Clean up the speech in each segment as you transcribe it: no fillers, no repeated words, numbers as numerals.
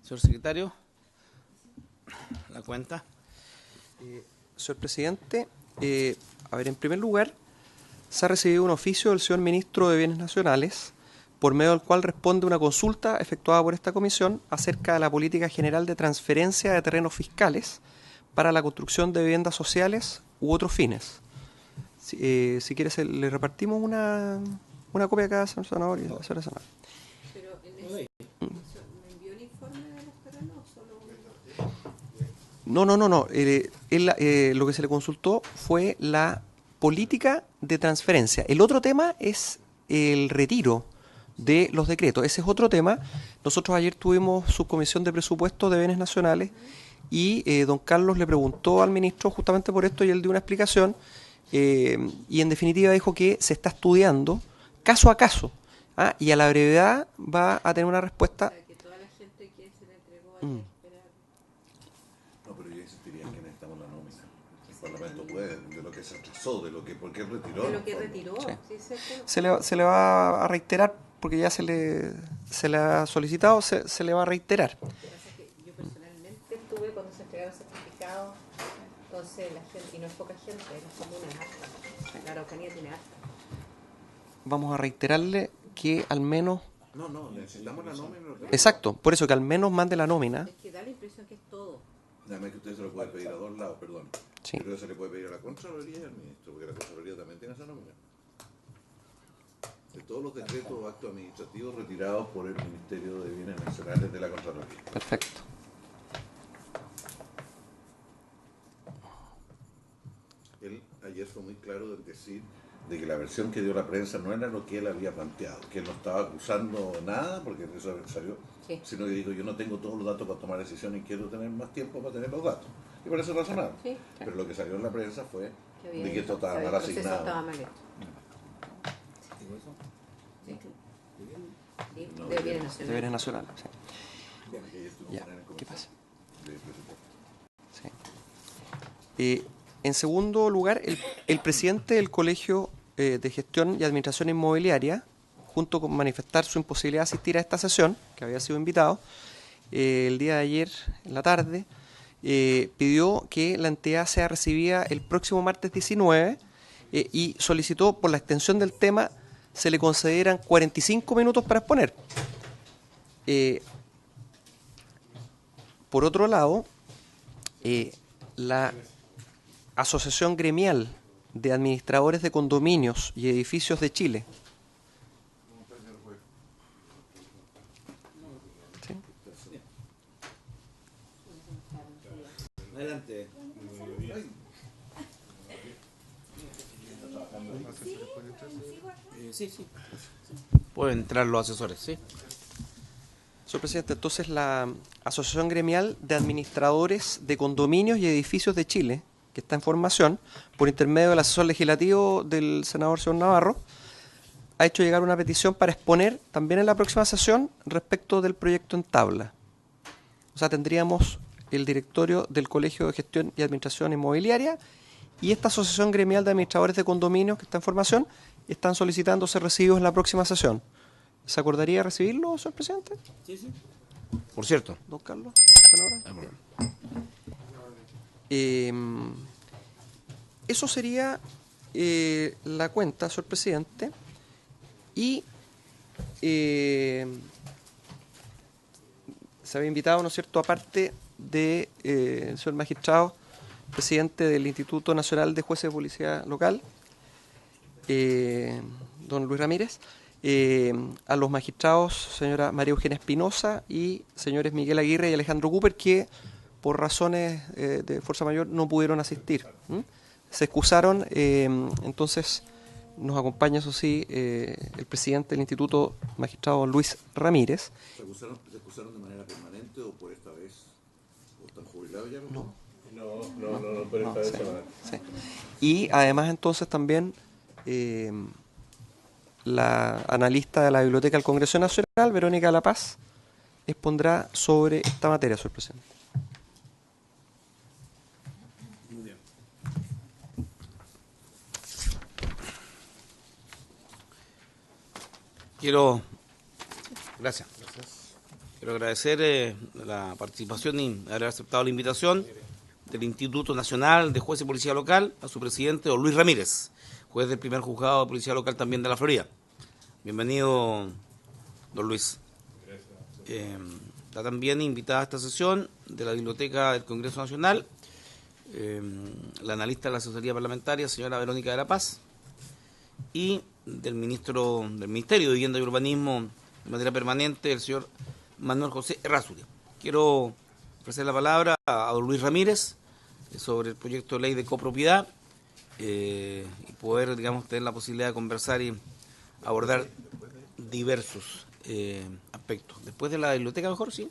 Señor secretario, la cuenta. Señor presidente, en primer lugar, se ha recibido un oficio del señor ministro de Bienes Nacionales, por medio del cual responde una consulta efectuada por esta comisión acerca de la política general de transferencia de terrenos fiscales para la construcción de viviendas sociales u otros fines. Si quiere, le repartimos una copia a cada senador y la señora senadora. Pero ¿me envió el informe de los terrenos o solo No. Lo que se le consultó fue la política de transferencia. El otro tema es el retiro de los decretos. Ese es otro tema. Nosotros ayer tuvimos subcomisión de presupuesto de bienes nacionales y don Carlos le preguntó al ministro justamente por esto y él dio una explicación y en definitiva dijo que se está estudiando caso a caso y a la brevedad va a tener una respuesta. para que toda la gente que se le entregó haya que esperar? No, pero yo insistiría en que necesitamos la nómina. El Parlamento puede, de lo que se atrasó, de lo que, ¿por qué retiró? De lo que retiró, Sí. sí, Se le va a reiterar porque ya se le ha solicitado, se le va a reiterar. Lo que pasa es que yo personalmente estuve cuando se entregaron certificados, entonces la gente, y no es poca gente, las comunas harta, la Araucanía tiene harta. Vamos a reiterarle que al menos... No, necesitamos la nómina. Exacto, por eso que al menos mande la nómina. Es que da la impresión que es todo. Nada más que usted se lo puede pedir a dos lados, perdón. Sí. Pero se le puede pedir a la Contraloría y al ministro, porque la Contraloría también tiene esa nómina. De todos los decretos o actos administrativos retirados por el Ministerio de Bienes Nacionales de la Contraloría. Perfecto. Él ayer fue muy claro en decir de que la versión que dio la prensa no era lo que él había planteado, que él no estaba acusando nada, porque eso salió, Sí. sino que dijo, yo no tengo todos los datos para tomar decisiones y quiero tener más tiempo para tener los datos. Y parece razonable. Sí. Pero lo que salió en la prensa fue Que había de que esto estaba que el mal proceso asignado. estaba mal hecho. Sí. Sí, No, de bienes De nacionales. bienes nacionales. Sí. Que ayer estuvo Ya, con él en ¿qué comisión pasa? de presupuesto. Sí. En segundo lugar, el presidente del Colegio de Gestión y Administración Inmobiliaria, junto con manifestar su imposibilidad de asistir a esta sesión, que había sido invitado, el día de ayer, en la tarde, pidió que la entidad sea recibida el próximo martes 19 y solicitó por la extensión del tema se le concedieran 45 minutos para exponer. Por otro lado, la Asociación Gremial de Administradores de Condominios y Edificios de Chile. ¿Sí? Adelante. Sí. Pueden entrar los asesores, ¿sí? Señor presidente, entonces la Asociación Gremial de Administradores de Condominios y Edificios de Chile, que está en formación, por intermedio del asesor legislativo del senador señor Navarro, ha hecho llegar una petición para exponer también en la próxima sesión respecto del proyecto en tabla. O sea, tendríamos el directorio del Colegio de Gestión y Administración Inmobiliaria y esta Asociación Gremial de Administradores de Condominios que está en formación están solicitando ser recibidos en la próxima sesión. ¿Se acordaría recibirlo, señor presidente? Sí. Por cierto. Don Carlos, senadora. Eso sería la cuenta, señor presidente. Y se había invitado, ¿no es cierto?, aparte de el señor magistrado, presidente del Instituto Nacional de Jueces de Policía Local, don Luis Ramírez, a los magistrados señora María Eugenia Espinosa y señores Miguel Aguirre y Alejandro Cooper, que por razones de fuerza mayor no pudieron asistir. Se excusaron, entonces nos acompaña, eso sí, el presidente del Instituto, magistrado Luis Ramírez. ¿Se acusaron de manera permanente o por esta vez? ¿O están jubilados ya? No, por esta vez sí, solamente. sí. Y además entonces también la analista de la Biblioteca del Congreso Nacional, Verónica La Paz, expondrá sobre esta materia, señor presidente. Muy bien. Gracias. Quiero agradecer la participación y haber aceptado la invitación del Instituto Nacional de Jueces y Policía Local a su presidente, don Luis Ramírez, juez del primer juzgado de Policía Local también de la Florida. Bienvenido, don Luis. Está también invitada a esta sesión de la Biblioteca del Congreso Nacional la analista de la asesoría parlamentaria, señora Verónica de la Paz, y del ministro del Ministerio de Vivienda y Urbanismo de manera permanente, el señor Manuel José Errázuriz. Quiero ofrecer la palabra a don Luis Ramírez sobre el proyecto de ley de copropiedad y poder, digamos, tener la posibilidad de conversar y abordar diversos aspectos. Después de la biblioteca, mejor, sí.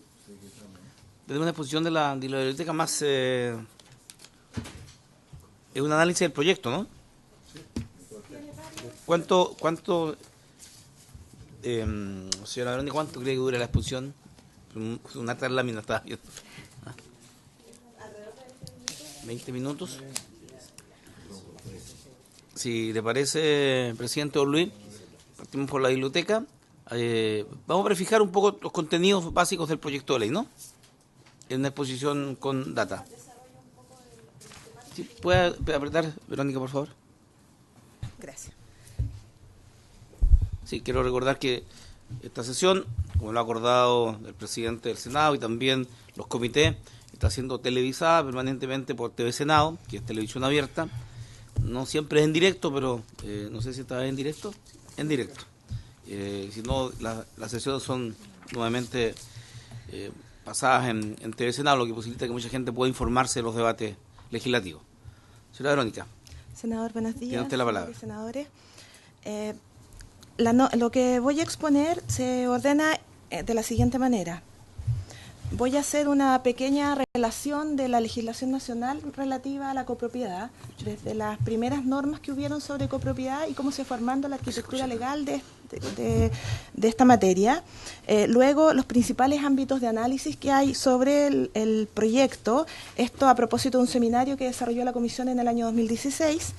Desde una exposición de la biblioteca más... es un análisis del proyecto, ¿no? ¿Cuánto señora Verónica, cuánto cree que dura la exposición? Una tarde lámina estaba viendo. 20 minutos. Si le parece, presidente don Luis, partimos por la biblioteca. Vamos a prefijar un poco los contenidos básicos del proyecto de ley, ¿no? En una exposición con data. ¿Sí? ¿Puede apretar, Verónica, por favor? Gracias. Sí, quiero recordar que esta sesión, como lo ha acordado el presidente del Senado y también los comités, está siendo televisada permanentemente por TV Senado, que es televisión abierta. No siempre es en directo, pero no sé si está en directo. En directo. Si no, las sesiones son nuevamente pasadas en TV Senado, lo que posibilita que mucha gente pueda informarse de los debates legislativos. Señora Verónica. Senador, buenos días. Tiene usted la palabra. Senadores. Lo que voy a exponer se ordena de la siguiente manera. Voy a hacer una pequeña relación de la legislación nacional relativa a la copropiedad, desde las primeras normas que hubieron sobre copropiedad y cómo se fue formando la arquitectura legal de esta materia. Luego, los principales ámbitos de análisis que hay sobre el proyecto, esto a propósito de un seminario que desarrolló la Comisión en el año 2016,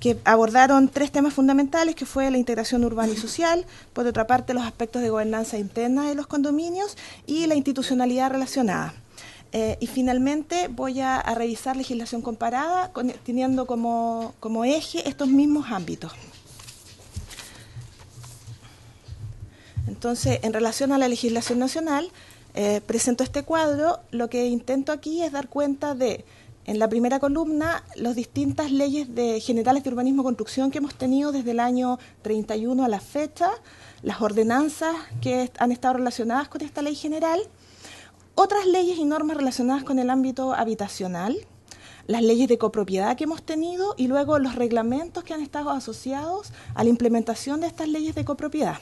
que abordaron 3 temas fundamentales, que fue la integración urbana y social, por otra parte los aspectos de gobernanza interna de los condominios y la institucionalidad relacionada. Y finalmente voy a revisar legislación comparada, teniendo como eje estos mismos ámbitos. Entonces, en relación a la legislación nacional, presento este cuadro. Lo que intento aquí es dar cuenta de, en la primera columna, las distintas leyes generales de urbanismo y construcción que hemos tenido desde el año 31 a la fecha, las ordenanzas que han estado relacionadas con esta ley general, otras leyes y normas relacionadas con el ámbito habitacional, las leyes de copropiedad que hemos tenido y luego los reglamentos que han estado asociados a la implementación de estas leyes de copropiedad.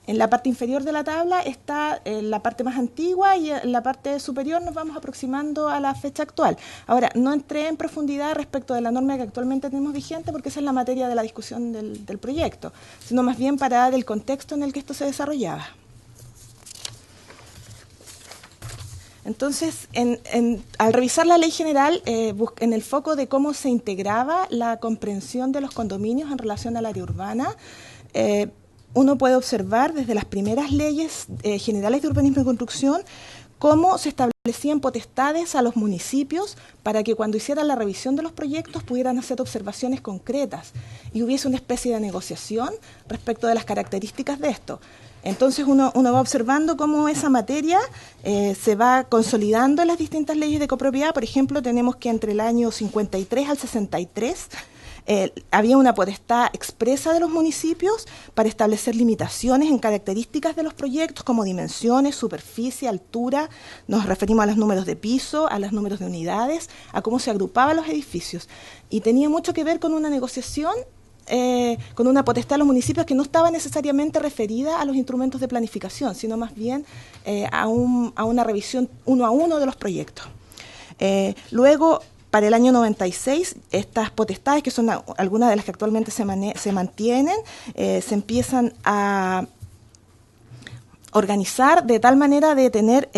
En la parte inferior de la tabla está la parte más antigua y en la parte superior nos vamos aproximando a la fecha actual. Ahora, no entré en profundidad respecto de la norma que actualmente tenemos vigente porque esa es la materia de la discusión del proyecto, sino más bien para dar el contexto en el que esto se desarrollaba. Entonces, al revisar la ley general, en el foco de cómo se integraba la comprensión de los condominios en relación al área urbana, uno puede observar desde las primeras leyes generales de urbanismo y construcción cómo se establecían potestades a los municipios para que cuando hicieran la revisión de los proyectos pudieran hacer observaciones concretas y hubiese una especie de negociación respecto de las características de esto. Entonces uno va observando cómo esa materia se va consolidando en las distintas leyes de copropiedad. Por ejemplo, tenemos que entre el año 53 al 63 había una potestad expresa de los municipios para establecer limitaciones en características de los proyectos como dimensiones, superficie, altura. Nos referimos a los números de piso, a los números de unidades, a cómo se agrupaban los edificios. Y tenía mucho que ver con una negociación, con una potestad de los municipios que no estaba necesariamente referida a los instrumentos de planificación, sino más bien a una revisión uno a uno de los proyectos. Luego, para el año 96, estas potestades, que son algunas de las que actualmente se mantienen, se empiezan a organizar de tal manera de tener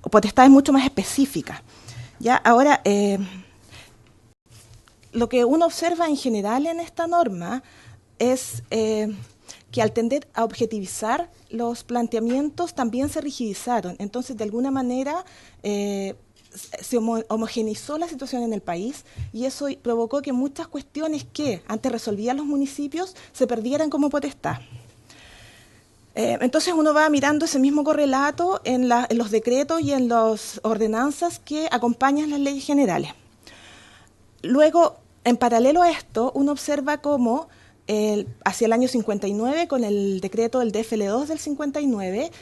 potestades mucho más específicas. ¿Ya? Ahora, lo que uno observa en general en esta norma es que al tender a objetivizar los planteamientos también se rigidizaron. Entonces, de alguna manera, se homogeneizó la situación en el país y eso provocó que muchas cuestiones que antes resolvían los municipios se perdieran como potestad. Entonces uno va mirando ese mismo correlato en los decretos y en las ordenanzas que acompañan las leyes generales. Luego, en paralelo a esto, uno observa cómo hacia el año 59, con el decreto del DFL2 del 59,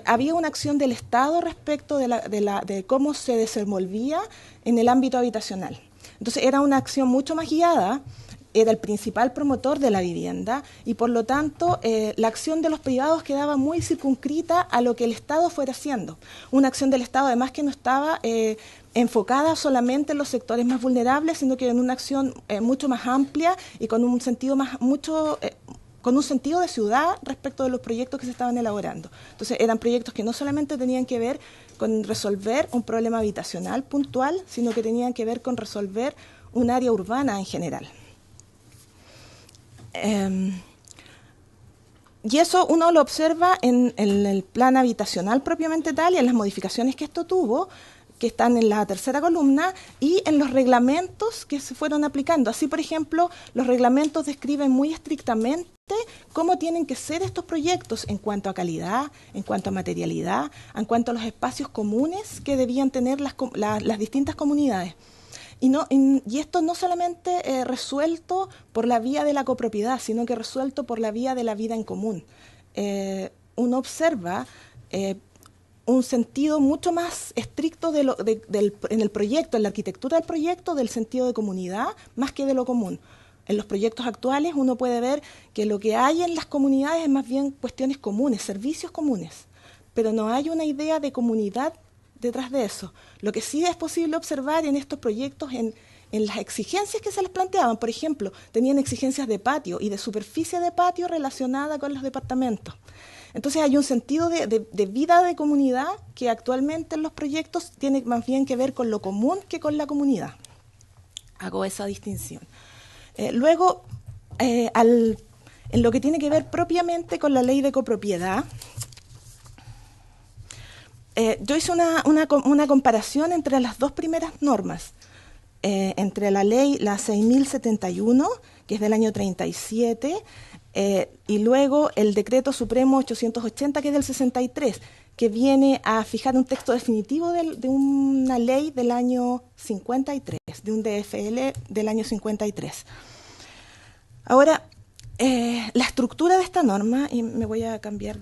había una acción del Estado respecto de cómo se desenvolvía en el ámbito habitacional. Entonces era una acción mucho más guiada, era el principal promotor de la vivienda y por lo tanto la acción de los privados quedaba muy circunscrita a lo que el Estado fuera haciendo. Una acción del Estado además que no estaba enfocada solamente en los sectores más vulnerables, sino que en una acción mucho más amplia y con un sentido con un sentido de ciudad respecto de los proyectos que se estaban elaborando. Entonces eran proyectos que no solamente tenían que ver con resolver un problema habitacional puntual, sino que tenían que ver con resolver un área urbana en general. Y eso uno lo observa en el plan habitacional propiamente tal y en las modificaciones que esto tuvo, que están en la tercera columna, y en los reglamentos que se fueron aplicando. Así, por ejemplo, los reglamentos describen muy estrictamente cómo tienen que ser estos proyectos en cuanto a calidad, en cuanto a materialidad, en cuanto a los espacios comunes que debían tener las distintas comunidades. Y esto no solamente resuelto por la vía de la copropiedad, sino que resuelto por la vía de la vida en común. Uno observa un sentido mucho más estricto en el proyecto, en la arquitectura del proyecto, del sentido de comunidad, más que de lo común. En los proyectos actuales uno puede ver que lo que hay en las comunidades es más bien cuestiones comunes, servicios comunes, pero no hay una idea de comunidad detrás de eso. Lo que sí es posible observar en estos proyectos, en las exigencias que se les planteaban, por ejemplo, tenían exigencias de patio y de superficie de patio relacionada con los departamentos. Entonces hay un sentido de vida de comunidad que actualmente en los proyectos tiene más bien que ver con lo común que con la comunidad. Hago esa distinción. Luego, en lo que tiene que ver propiamente con la ley de copropiedad, yo hice una comparación entre las dos primeras normas, entre la ley, la 6.071, que es del año 37, y luego el decreto supremo 880, que es del 63, que viene a fijar un texto definitivo de una ley del año 53, de un DFL del año 53. Ahora, la estructura de esta norma, y me voy a cambiar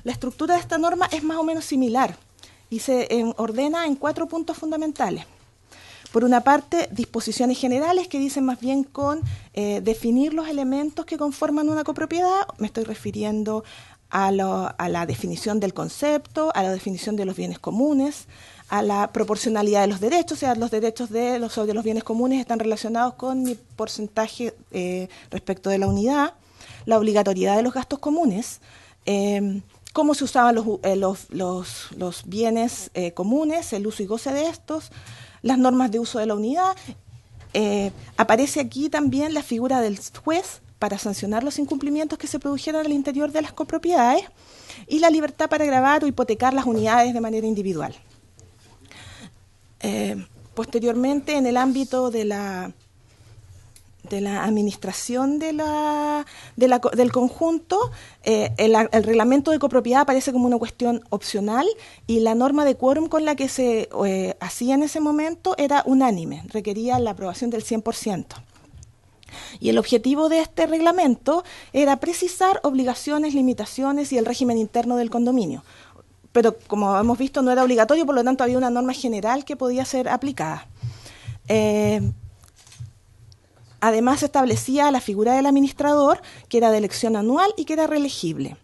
la estructura de esta norma es más o menos similar y se ordena en 4 puntos fundamentales. Por una parte, disposiciones generales que dicen más bien con definir los elementos que conforman una copropiedad. Me estoy refiriendo a la definición del concepto, a la definición de los bienes comunes, a la proporcionalidad de los derechos, o sea, los derechos sobre los bienes comunes están relacionados con mi porcentaje respecto de la unidad, la obligatoriedad de los gastos comunes, cómo se usaban los bienes comunes, el uso y goce de estos, las normas de uso de la unidad. Aparece aquí también la figura del juez para sancionar los incumplimientos que se produjeran al interior de las copropiedades y la libertad para gravar o hipotecar las unidades de manera individual. Posteriormente, en el ámbito de la administración del conjunto, el reglamento de copropiedad aparece como una cuestión opcional y la norma de quórum con la que se hacía en ese momento era unánime, requería la aprobación del 100%. Y el objetivo de este reglamento era precisar obligaciones, limitaciones y el régimen interno del condominio. Pero como hemos visto no era obligatorio, por lo tanto había una norma general que podía ser aplicada. Además se establecía la figura del administrador, que era de elección anual y que era reelegible.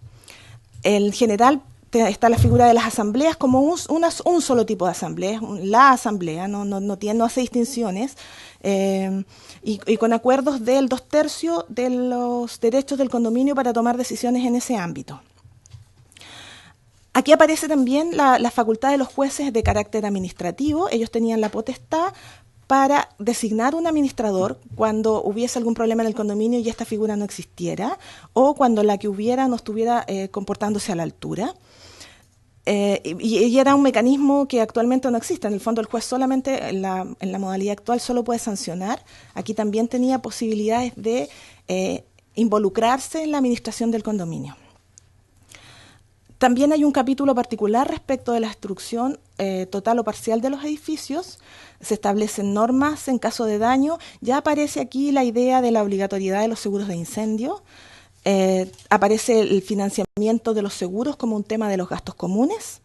En general está la figura de las asambleas como un solo tipo de asamblea, la asamblea, no hace distinciones, y con acuerdos del 2/3 de los derechos del condominio para tomar decisiones en ese ámbito. Aquí aparece también la facultad de los jueces de carácter administrativo. Ellos tenían la potestad para designar un administrador cuando hubiese algún problema en el condominio y esta figura no existiera, o cuando la que hubiera no estuviera comportándose a la altura. Y era un mecanismo que actualmente no existe. En el fondo, el juez solamente, en la modalidad actual, solo puede sancionar. Aquí también tenía posibilidades de involucrarse en la administración del condominio. También hay un capítulo particular respecto de la destrucción total o parcial de los edificios. Se establecen normas en caso de daño. Ya aparece aquí la idea de la obligatoriedad de los seguros de incendio. Aparece el financiamiento de los seguros como un tema de los gastos comunes.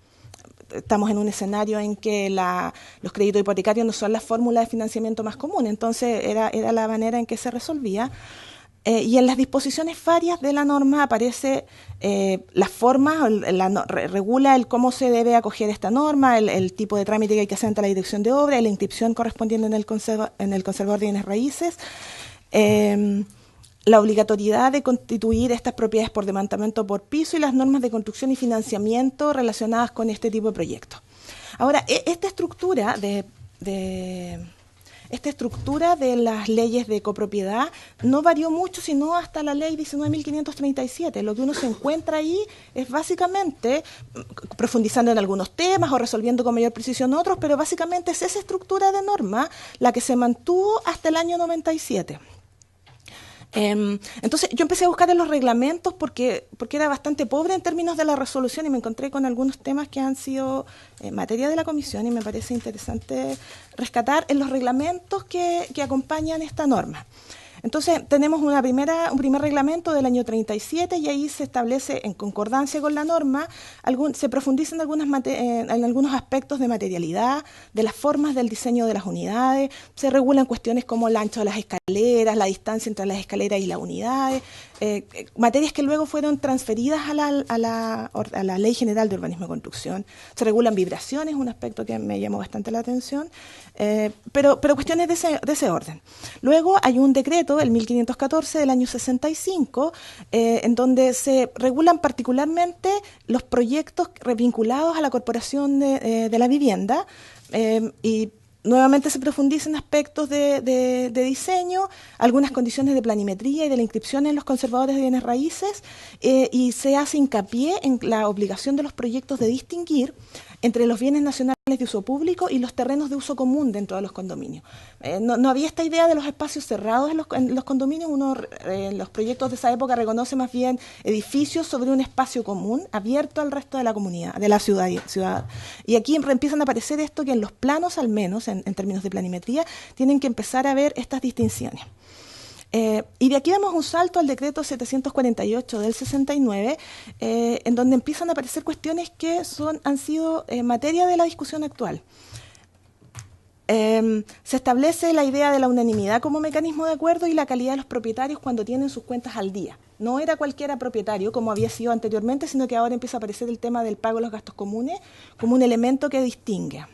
Estamos en un escenario en que los créditos hipotecarios no son la fórmula de financiamiento más común, entonces era la manera en que se resolvía. Y en las disposiciones varias de la norma aparece las formas, regula el cómo se debe acoger esta norma, el tipo de trámite que hay que hacer ante la dirección de obra y la inscripción correspondiente en el conservador de bienes raíces. La obligatoriedad de constituir estas propiedades por departamento por piso y las normas de construcción y financiamiento relacionadas con este tipo de proyectos. Ahora, esta estructura de las leyes de copropiedad no varió mucho, sino hasta la ley 19.537. Lo que uno se encuentra ahí es básicamente profundizando en algunos temas o resolviendo con mayor precisión otros, pero básicamente es esa estructura de norma la que se mantuvo hasta el año 97. Entonces yo empecé a buscar en los reglamentos porque era bastante pobre en términos de la resolución y me encontré con algunos temas que han sido materia de la comisión y me parece interesante rescatar en los reglamentos que acompañan esta norma. Entonces tenemos un primer reglamento del año 37 y ahí se establece en concordancia con la norma, se profundiza en algunos aspectos de materialidad, de las formas del diseño de las unidades, se regulan cuestiones como el ancho de las escaleras, la distancia entre las escaleras y las unidades, materias que luego fueron transferidas a la Ley General de Urbanismo y Construcción. Se regulan vibraciones, un aspecto que me llamó bastante la atención, pero cuestiones de ese orden. Luego hay un decreto, el 1514 del año 65, en donde se regulan particularmente los proyectos vinculados a la Corporación de la Vivienda y nuevamente se profundiza en aspectos de diseño, algunas condiciones de planimetría y de la inscripción en los conservadores de bienes raíces y se hace hincapié en la obligación de los proyectos de distinguir entre los bienes nacionales de uso público y los terrenos de uso común dentro de los condominios. No había esta idea de los espacios cerrados en los condominios. Los proyectos de esa época reconoce más bien edificios sobre un espacio común abierto al resto de la comunidad, de la ciudad. Y aquí empiezan a aparecer esto que en los planos, al menos en términos de planimetría, tienen que empezar a ver estas distinciones. Y de aquí damos un salto al decreto 748 del 69, en donde empiezan a aparecer cuestiones que han sido materia de la discusión actual. Se establece la idea de la unanimidad como mecanismo de acuerdo y la calidad de los propietarios cuando tienen sus cuentas al día. No era cualquiera propietario, como había sido anteriormente, sino que ahora empieza a aparecer el tema del pago de los gastos comunes como un elemento que distingue.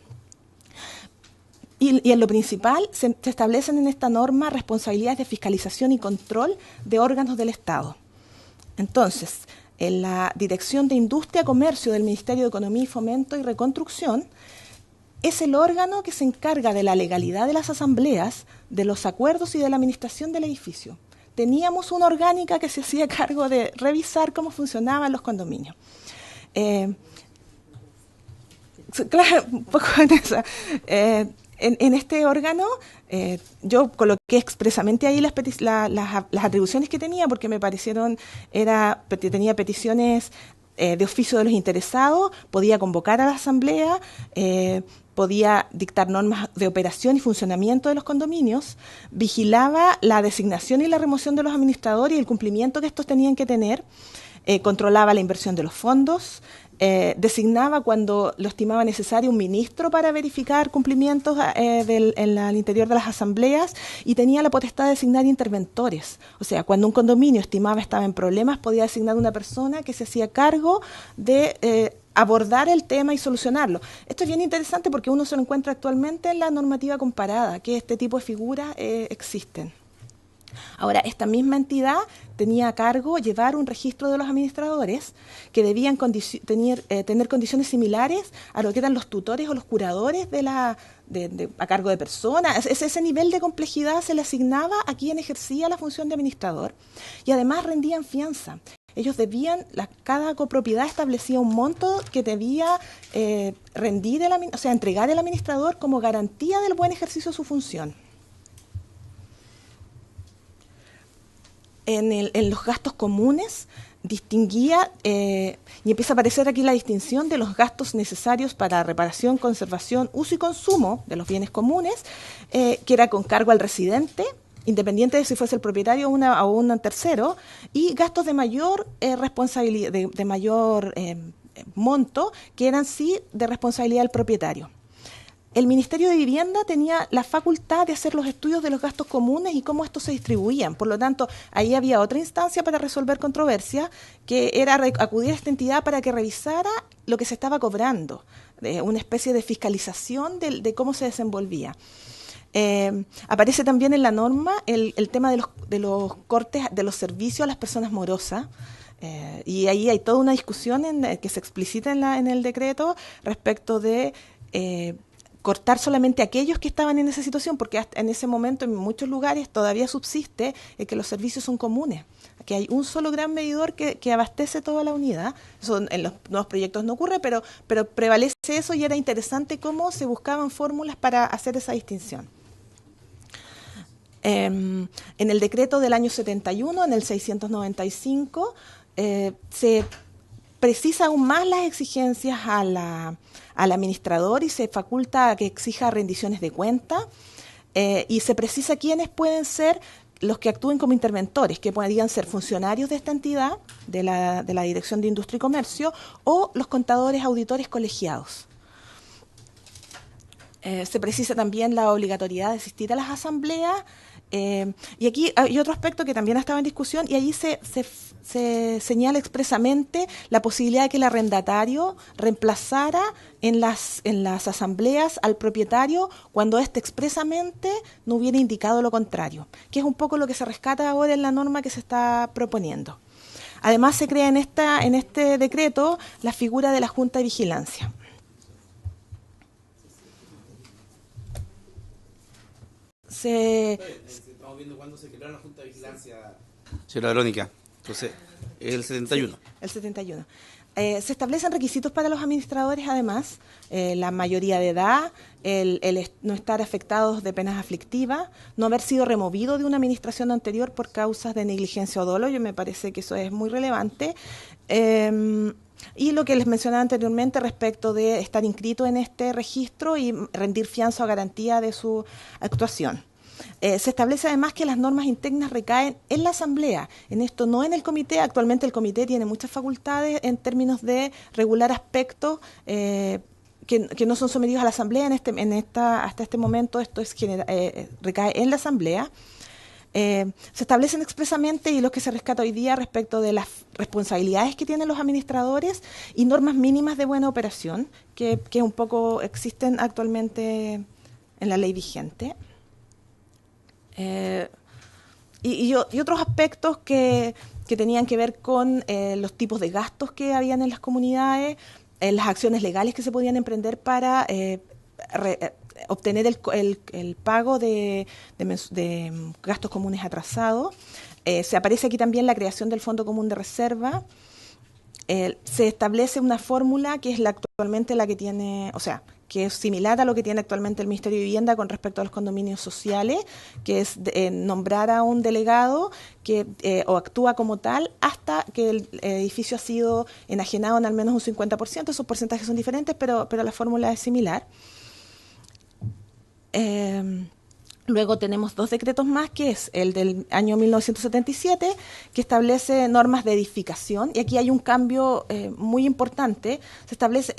Y en lo principal, se establecen en esta norma responsabilidades de fiscalización y control de órganos del Estado. Entonces, en la Dirección de Industria, Comercio del Ministerio de Economía y Fomento y Reconstrucción, es el órgano que se encarga de la legalidad de las asambleas, de los acuerdos y de la administración del edificio. Teníamos una orgánica que se hacía cargo de revisar cómo funcionaban los condominios. Claro, un poco en esa... En este órgano, yo coloqué expresamente ahí las atribuciones que tenía, porque me parecieron, tenía peticiones de oficio de los interesados, podía convocar a la asamblea, podía dictar normas de operación y funcionamiento de los condominios, vigilaba la designación y la remoción de los administradores y el cumplimiento que estos tenían que tener, controlaba la inversión de los fondos, designaba cuando lo estimaba necesario un ministro para verificar cumplimientos al interior de las asambleas y tenía la potestad de designar interventores. O sea, cuando un condominio estimaba estaba en problemas, podía designar una persona que se hacía cargo de abordar el tema y solucionarlo. Esto es bien interesante porque uno se lo encuentra actualmente en la normativa comparada, que este tipo de figuras existen. Ahora, esta misma entidad tenía a cargo llevar un registro de los administradores que debían tener condiciones similares a lo que eran los tutores o los curadores a cargo de personas. Ese nivel de complejidad se le asignaba a quien ejercía la función de administrador y además rendían fianza. Ellos debían, cada copropiedad establecía un monto que debía entregar el administrador como garantía del buen ejercicio de su función. En los gastos comunes distinguía, y empieza a aparecer aquí la distinción de los gastos necesarios para reparación, conservación, uso y consumo de los bienes comunes, que era con cargo al residente, independiente de si fuese el propietario o un tercero, y gastos de mayor responsabilidad, de mayor monto, que eran sí de responsabilidad del propietario. El Ministerio de Vivienda tenía la facultad de hacer los estudios de los gastos comunes y cómo estos se distribuían. Por lo tanto, ahí había otra instancia para resolver controversias, que era acudir a esta entidad para que revisara lo que se estaba cobrando, una especie de fiscalización de cómo se desenvolvía. Aparece también en la norma el tema de los cortes de los servicios a las personas morosas. Y ahí hay toda una discusión que se explicita en el decreto respecto de cortar solamente a aquellos que estaban en esa situación, porque hasta en ese momento en muchos lugares todavía subsiste que los servicios son comunes, que hay un solo gran medidor que abastece toda la unidad. Eso en los nuevos proyectos no ocurre, pero prevalece eso y era interesante cómo se buscaban fórmulas para hacer esa distinción. En el decreto del año 71, en el 695, se precisa aún más las exigencias al administrador y se faculta a que exija rendiciones de cuenta y se precisa quiénes pueden ser los que actúen como interventores, que podrían ser funcionarios de esta entidad, de la Dirección de Industria y Comercio, o los contadores auditores colegiados. Se precisa también la obligatoriedad de asistir a las asambleas. Y aquí hay otro aspecto que también estaba en discusión y allí se señala expresamente la posibilidad de que el arrendatario reemplazara en las asambleas al propietario cuando éste expresamente no hubiera indicado lo contrario, que es un poco lo que se rescata ahora en la norma que se está proponiendo. Además se crea en este decreto la figura de la Junta de Vigilancia. Estamos viendo cuándo se creó la Junta de Vigilancia. Señora Verónica, entonces, el 71. Sí, el 71. Se establecen requisitos para los administradores, además, la mayoría de edad, el no estar afectados de penas aflictivas, no haber sido removido de una administración anterior por causas de negligencia o dolo. Yo me parece que eso es muy relevante. Y lo que les mencionaba anteriormente respecto de estar inscrito en este registro y rendir fianza o garantía de su actuación. Se establece además que las normas internas recaen en la Asamblea, en esto no en el Comité. Actualmente el Comité tiene muchas facultades en términos de regular aspectos que no son sometidos a la Asamblea. Hasta este momento esto recae en la Asamblea. Se establecen expresamente, y lo que se rescata hoy día respecto de las responsabilidades que tienen los administradores y normas mínimas de buena operación que un poco existen actualmente en la ley vigente. Y otros aspectos que tenían que ver con los tipos de gastos que habían en las comunidades, las acciones legales que se podían emprender para obtener el pago de gastos comunes atrasados. Se aparece aquí también la creación del Fondo Común de Reserva. Se establece una fórmula que es actualmente la que tiene, o sea, que es similar a lo que tiene actualmente el Ministerio de Vivienda con respecto a los condominios sociales, que es nombrar a un delegado o actúa como tal hasta que el edificio ha sido enajenado en al menos un 50%. Esos porcentajes son diferentes, pero la fórmula es similar. Luego tenemos dos decretos más, que es el del año 1977, que establece normas de edificación, y aquí hay un cambio muy importante. Se establece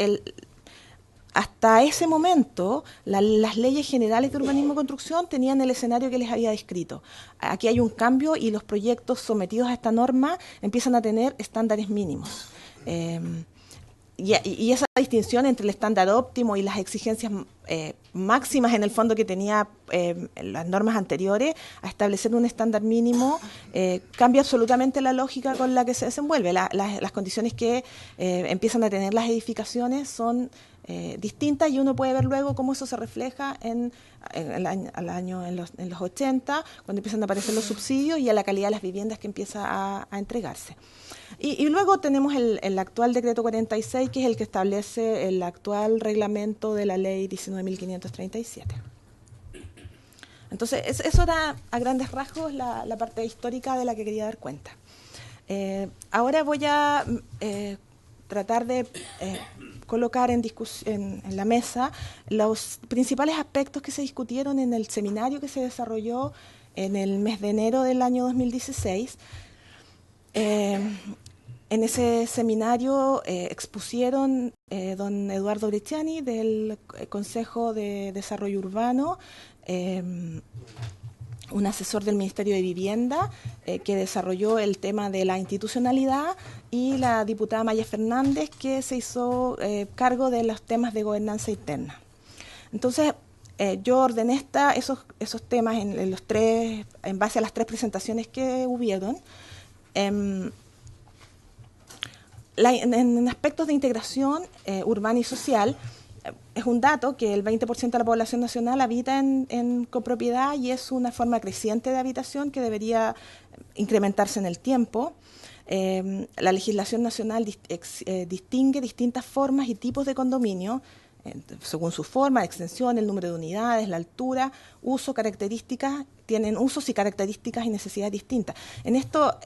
hasta ese momento las leyes generales de urbanismo y construcción tenían el escenario que les había descrito. Aquí hay un cambio y los proyectos sometidos a esta norma empiezan a tener estándares mínimos. y esa distinción entre el estándar óptimo y las exigencias máximas, en el fondo, que tenía las normas anteriores, a establecer un estándar mínimo, cambia absolutamente la lógica con la que se desenvuelve. Las condiciones que empiezan a tener las edificaciones son distintas, y uno puede ver luego cómo eso se refleja en los 80, cuando empiezan a aparecer los subsidios, y a la calidad de las viviendas que empieza a entregarse. Y luego tenemos el actual decreto 46, que es el que establece el actual reglamento de la ley 19.537. Entonces, eso era a grandes rasgos la parte histórica de la que quería dar cuenta. Ahora voy a tratar de colocar en la mesa los principales aspectos que se discutieron en el seminario que se desarrolló en el mes de enero del año 2016. En ese seminario expusieron don Eduardo Bresciani, del Consejo de Desarrollo Urbano, un asesor del Ministerio de Vivienda, que desarrolló el tema de la institucionalidad, y la diputada Maya Fernández, que se hizo cargo de los temas de gobernanza interna. Entonces, yo ordené esos temas en base a las 3 presentaciones que hubieron. En aspectos de integración urbana y social, es un dato que el 20% de la población nacional habita en copropiedad, y es una forma creciente de habitación que debería incrementarse en el tiempo. La legislación nacional distingue distintas formas y tipos de condominio, según su forma, extensión, el número de unidades, la altura, uso, características, tienen usos y características y necesidades distintas. En esto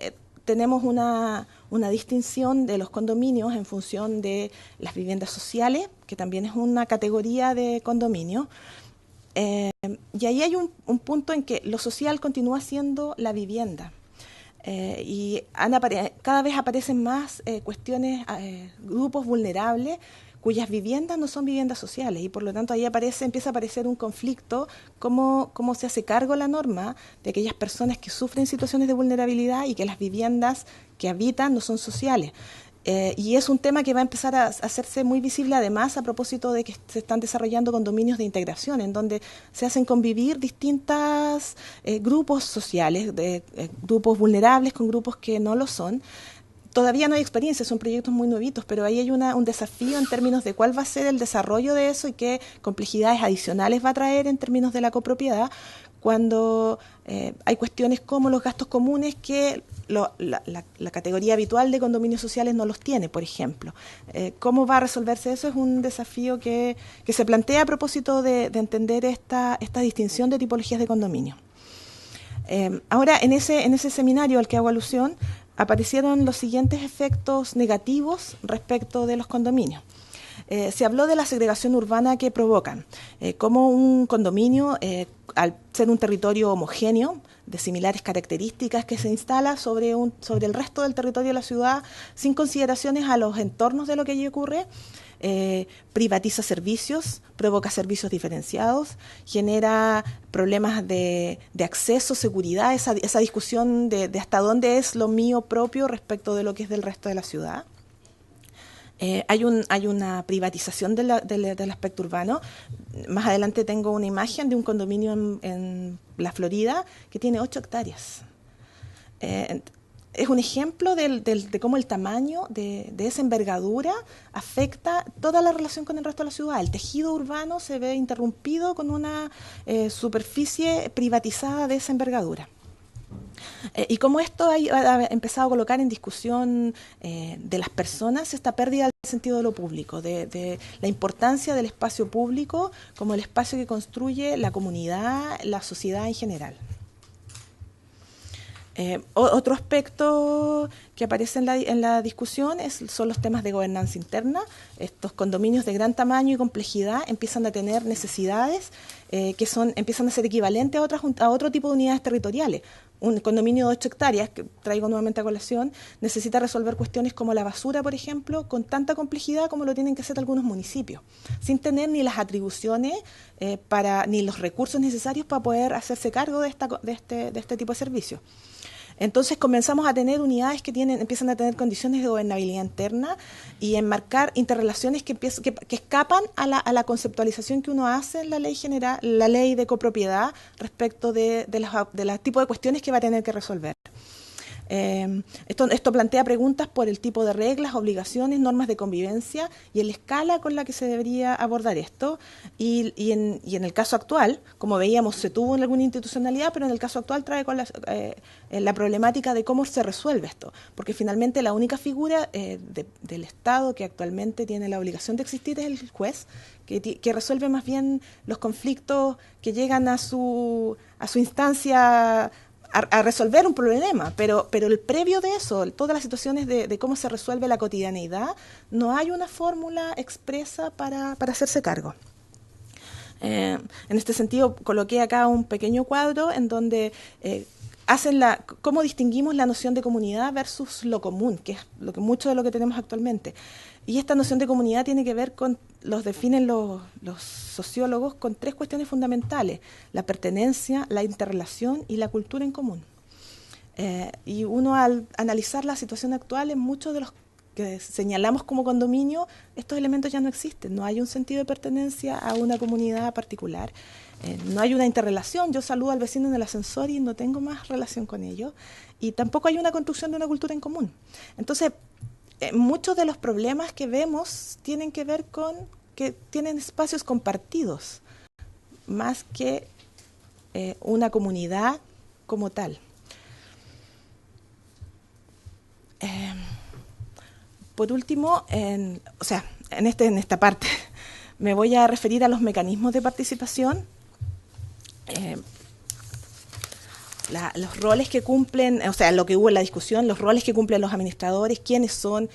tenemos una distinción de los condominios en función de las viviendas sociales, que también es una categoría de condominio. Y ahí hay un punto en que lo social continúa siendo la vivienda. Y cada vez aparecen más cuestiones, grupos vulnerables, cuyas viviendas no son viviendas sociales, y por lo tanto ahí empieza a aparecer un conflicto, cómo se hace cargo la norma de aquellas personas que sufren situaciones de vulnerabilidad y que las viviendas que habitan no son sociales. Y es un tema que va a empezar a hacerse muy visible, además, a propósito de que se están desarrollando condominios de integración, en donde se hacen convivir distintos grupos sociales, grupos vulnerables con grupos que no lo son. Todavía no hay experiencia, son proyectos muy nuevitos, pero ahí hay un desafío en términos de cuál va a ser el desarrollo de eso y qué complejidades adicionales va a traer en términos de la copropiedad, cuando hay cuestiones como los gastos comunes que la categoría habitual de condominios sociales no los tiene, por ejemplo. ¿Cómo va a resolverse eso? Es un desafío que se plantea a propósito de entender esta distinción de tipologías de condominio. Ahora, en ese seminario al que hago alusión, aparecieron los siguientes efectos negativos respecto de los condominios. Se habló de la segregación urbana que provocan, como un condominio, al ser un territorio homogéneo, de similares características, que se instala sobre el resto del territorio de la ciudad, sin consideraciones a los entornos de lo que allí ocurre, privatiza servicios, provoca servicios diferenciados, genera problemas de acceso, seguridad, esa discusión de hasta dónde es lo mío propio respecto de lo que es del resto de la ciudad. Hay una privatización del aspecto urbano. Más adelante tengo una imagen de un condominio en la Florida que tiene 8 hectáreas. Es un ejemplo de cómo el tamaño de esa envergadura afecta toda la relación con el resto de la ciudad. El tejido urbano se ve interrumpido con una superficie privatizada de esa envergadura. Y como esto ha empezado a colocar en discusión de las personas esta pérdida del sentido de lo público, de la importancia del espacio público como el espacio que construye la comunidad, la sociedad en general. Otro aspecto que aparece en la discusión son los temas de gobernanza interna. Estos condominios de gran tamaño y complejidad empiezan a tener necesidades que empiezan a ser equivalentes a otro tipo de unidades territoriales. Un condominio de 8 hectáreas, que traigo nuevamente a colación, necesita resolver cuestiones como la basura, por ejemplo, con tanta complejidad como lo tienen que hacer algunos municipios, sin tener ni las atribuciones ni los recursos necesarios para poder hacerse cargo de este tipo de servicios. Entonces comenzamos a tener unidades que empiezan a tener condiciones de gobernabilidad interna y enmarcar interrelaciones que escapan a la conceptualización que uno hace en la ley general, la ley de copropiedad respecto de los tipos de cuestiones que va a tener que resolver. Esto plantea preguntas por el tipo de reglas, obligaciones, normas de convivencia y la escala con la que se debería abordar esto. Y en el caso actual, como veíamos, se tuvo en alguna institucionalidad, pero en el caso actual trae con la problemática de cómo se resuelve esto. Porque finalmente la única figura del Estado que actualmente tiene la obligación de existir es el juez, que resuelve más bien los conflictos que llegan a su instancia a resolver un problema, pero el previo de eso, todas las situaciones de cómo se resuelve la cotidianeidad, no hay una fórmula expresa para hacerse cargo. En este sentido, coloqué acá un pequeño cuadro en donde cómo distinguimos la noción de comunidad versus lo común, que es mucho de lo que tenemos actualmente. Y esta noción de comunidad tiene que ver los definen los sociólogos con 3 cuestiones fundamentales: la pertenencia, la interrelación y la cultura en común. Y uno, al analizar la situación actual, en muchos de los que señalamos como condominio, estos elementos ya no existen. No hay un sentido de pertenencia a una comunidad particular. No hay una interrelación. Yo saludo al vecino en el ascensor y no tengo más relación con ellos. Y tampoco hay una construcción de una cultura en común. Entonces, muchos de los problemas que vemos tienen que ver con que tienen espacios compartidos, más que una comunidad como tal. Por último, en esta parte, me voy a referir a los mecanismos de participación. Los roles que cumplen, lo que hubo en la discusión, los roles que cumplen los administradores, quiénes son,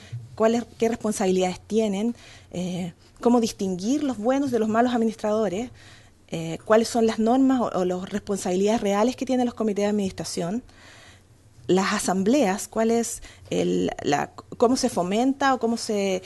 qué responsabilidades tienen, cómo distinguir los buenos de los malos administradores, cuáles son las normas o las responsabilidades reales que tienen los comités de administración, las asambleas, cómo se fomenta o cómo se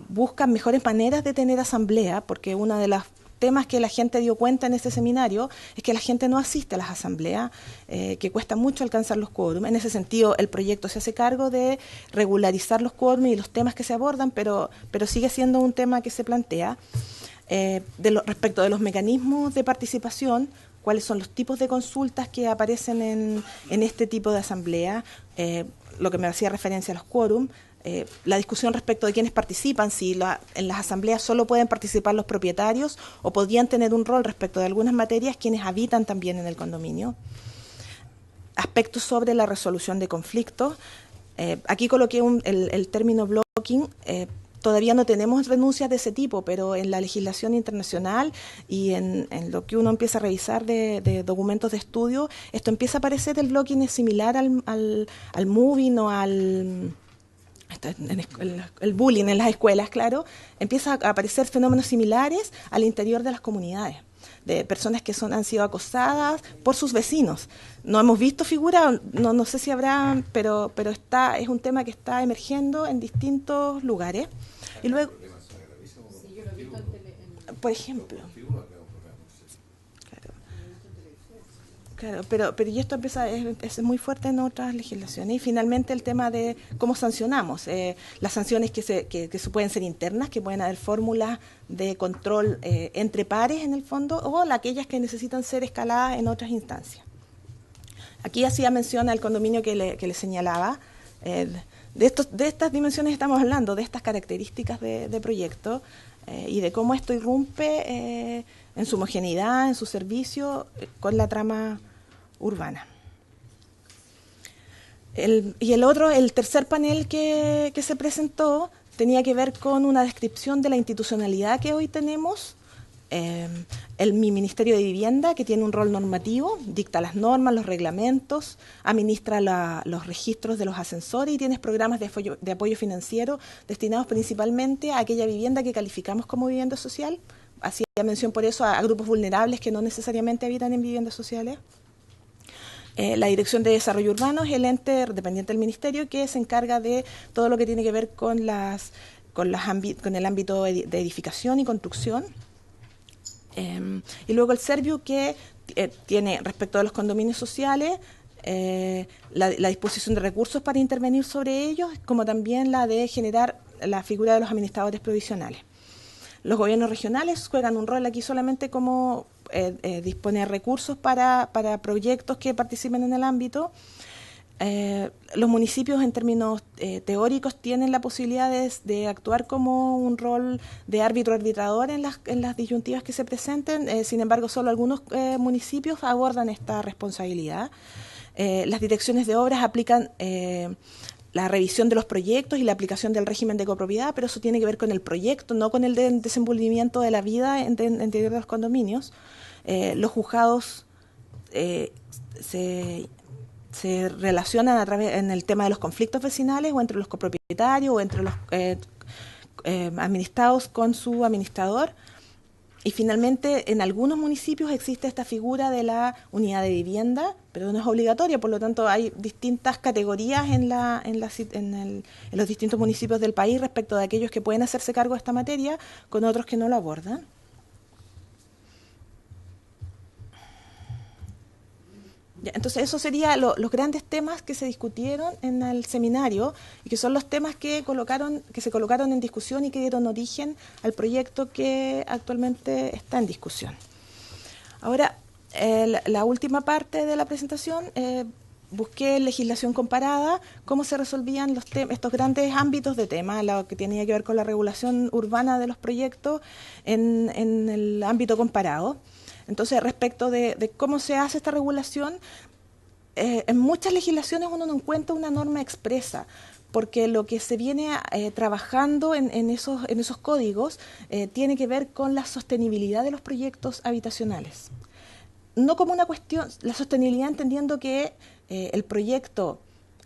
buscan mejores maneras de tener asamblea, porque una de las temas que la gente dio cuenta en este seminario es que la gente no asiste a las asambleas, que cuesta mucho alcanzar los quórum. En ese sentido, el proyecto se hace cargo de regularizar los quórum y los temas que se abordan, pero sigue siendo un tema que se plantea. Respecto de los mecanismos de participación, cuáles son los tipos de consultas que aparecen en este tipo de asamblea, lo que me hacía referencia a los quórum, la discusión respecto de quiénes participan, si en las asambleas solo pueden participar los propietarios o podrían tener un rol respecto de algunas materias quienes habitan también en el condominio. Aspectos sobre la resolución de conflictos. Aquí coloqué el término blocking. Todavía no tenemos renuncias de ese tipo, pero en la legislación internacional y en lo que uno empieza a revisar de documentos de estudio, esto empieza a aparecer. El blocking es similar al moving o el bullying en las escuelas, claro. Empieza a aparecer fenómenos similares al interior de las comunidades, de personas que han sido acosadas por sus vecinos. No hemos visto figuras, no sé si habrá, pero es un tema que está emergiendo en distintos lugares. Y luego, por ejemplo, claro, pero y esto es muy fuerte en otras legislaciones. Y finalmente el tema de cómo sancionamos. Las sanciones que pueden ser internas, que pueden haber fórmulas de control entre pares en el fondo, o aquellas que necesitan ser escaladas en otras instancias. Aquí hacía mención al condominio que le señalaba. De estas dimensiones estamos hablando, de estas características de proyecto y de cómo esto irrumpe en su homogeneidad, en su servicio, con la trama urbana. El tercer panel que se presentó tenía que ver con una descripción de la institucionalidad que hoy tenemos. Mi Ministerio de Vivienda, que tiene un rol normativo, dicta las normas, los reglamentos, administra los registros de los ascensores y tiene programas de apoyo financiero destinados principalmente a aquella vivienda que calificamos como vivienda social. Hacía mención por eso a grupos vulnerables que no necesariamente habitan en viviendas sociales. La Dirección de Desarrollo Urbano es el ente dependiente del Ministerio que se encarga de todo lo que tiene que ver con el ámbito de edificación y construcción. Y luego el Serviu, que tiene, respecto a los condominios sociales, la disposición de recursos para intervenir sobre ellos, como también la de generar la figura de los administradores provisionales. Los gobiernos regionales juegan un rol aquí solamente como disponer recursos para proyectos que participen en el ámbito. Los municipios en términos teóricos tienen la posibilidad de actuar como un rol de árbitro-arbitrador en las disyuntivas que se presenten, sin embargo solo algunos municipios abordan esta responsabilidad. Las direcciones de obras aplican la revisión de los proyectos y la aplicación del régimen de copropiedad, pero eso tiene que ver con el proyecto, no con el desenvolvimiento de la vida en interior de los condominios. Los juzgados se relacionan en el tema de los conflictos vecinales o entre los copropietarios o entre los administrados con su administrador. Y finalmente, en algunos municipios existe esta figura de la unidad de vivienda, pero no es obligatoria, por lo tanto hay distintas categorías en los distintos municipios del país respecto de aquellos que pueden hacerse cargo de esta materia, con otros que no lo abordan. Ya, entonces, esos serían los grandes temas que se discutieron en el seminario y que son los temas que se colocaron en discusión y que dieron origen al proyecto que actualmente está en discusión. Ahora, la última parte de la presentación, busqué legislación comparada, cómo se resolvían estos grandes ámbitos de tema, lo que tenía que ver con la regulación urbana de los proyectos en el ámbito comparado. Entonces, respecto de cómo se hace esta regulación, en muchas legislaciones uno no encuentra una norma expresa, porque lo que se viene trabajando en esos códigos tiene que ver con la sostenibilidad de los proyectos habitacionales. No como una cuestión, la sostenibilidad entendiendo que el proyecto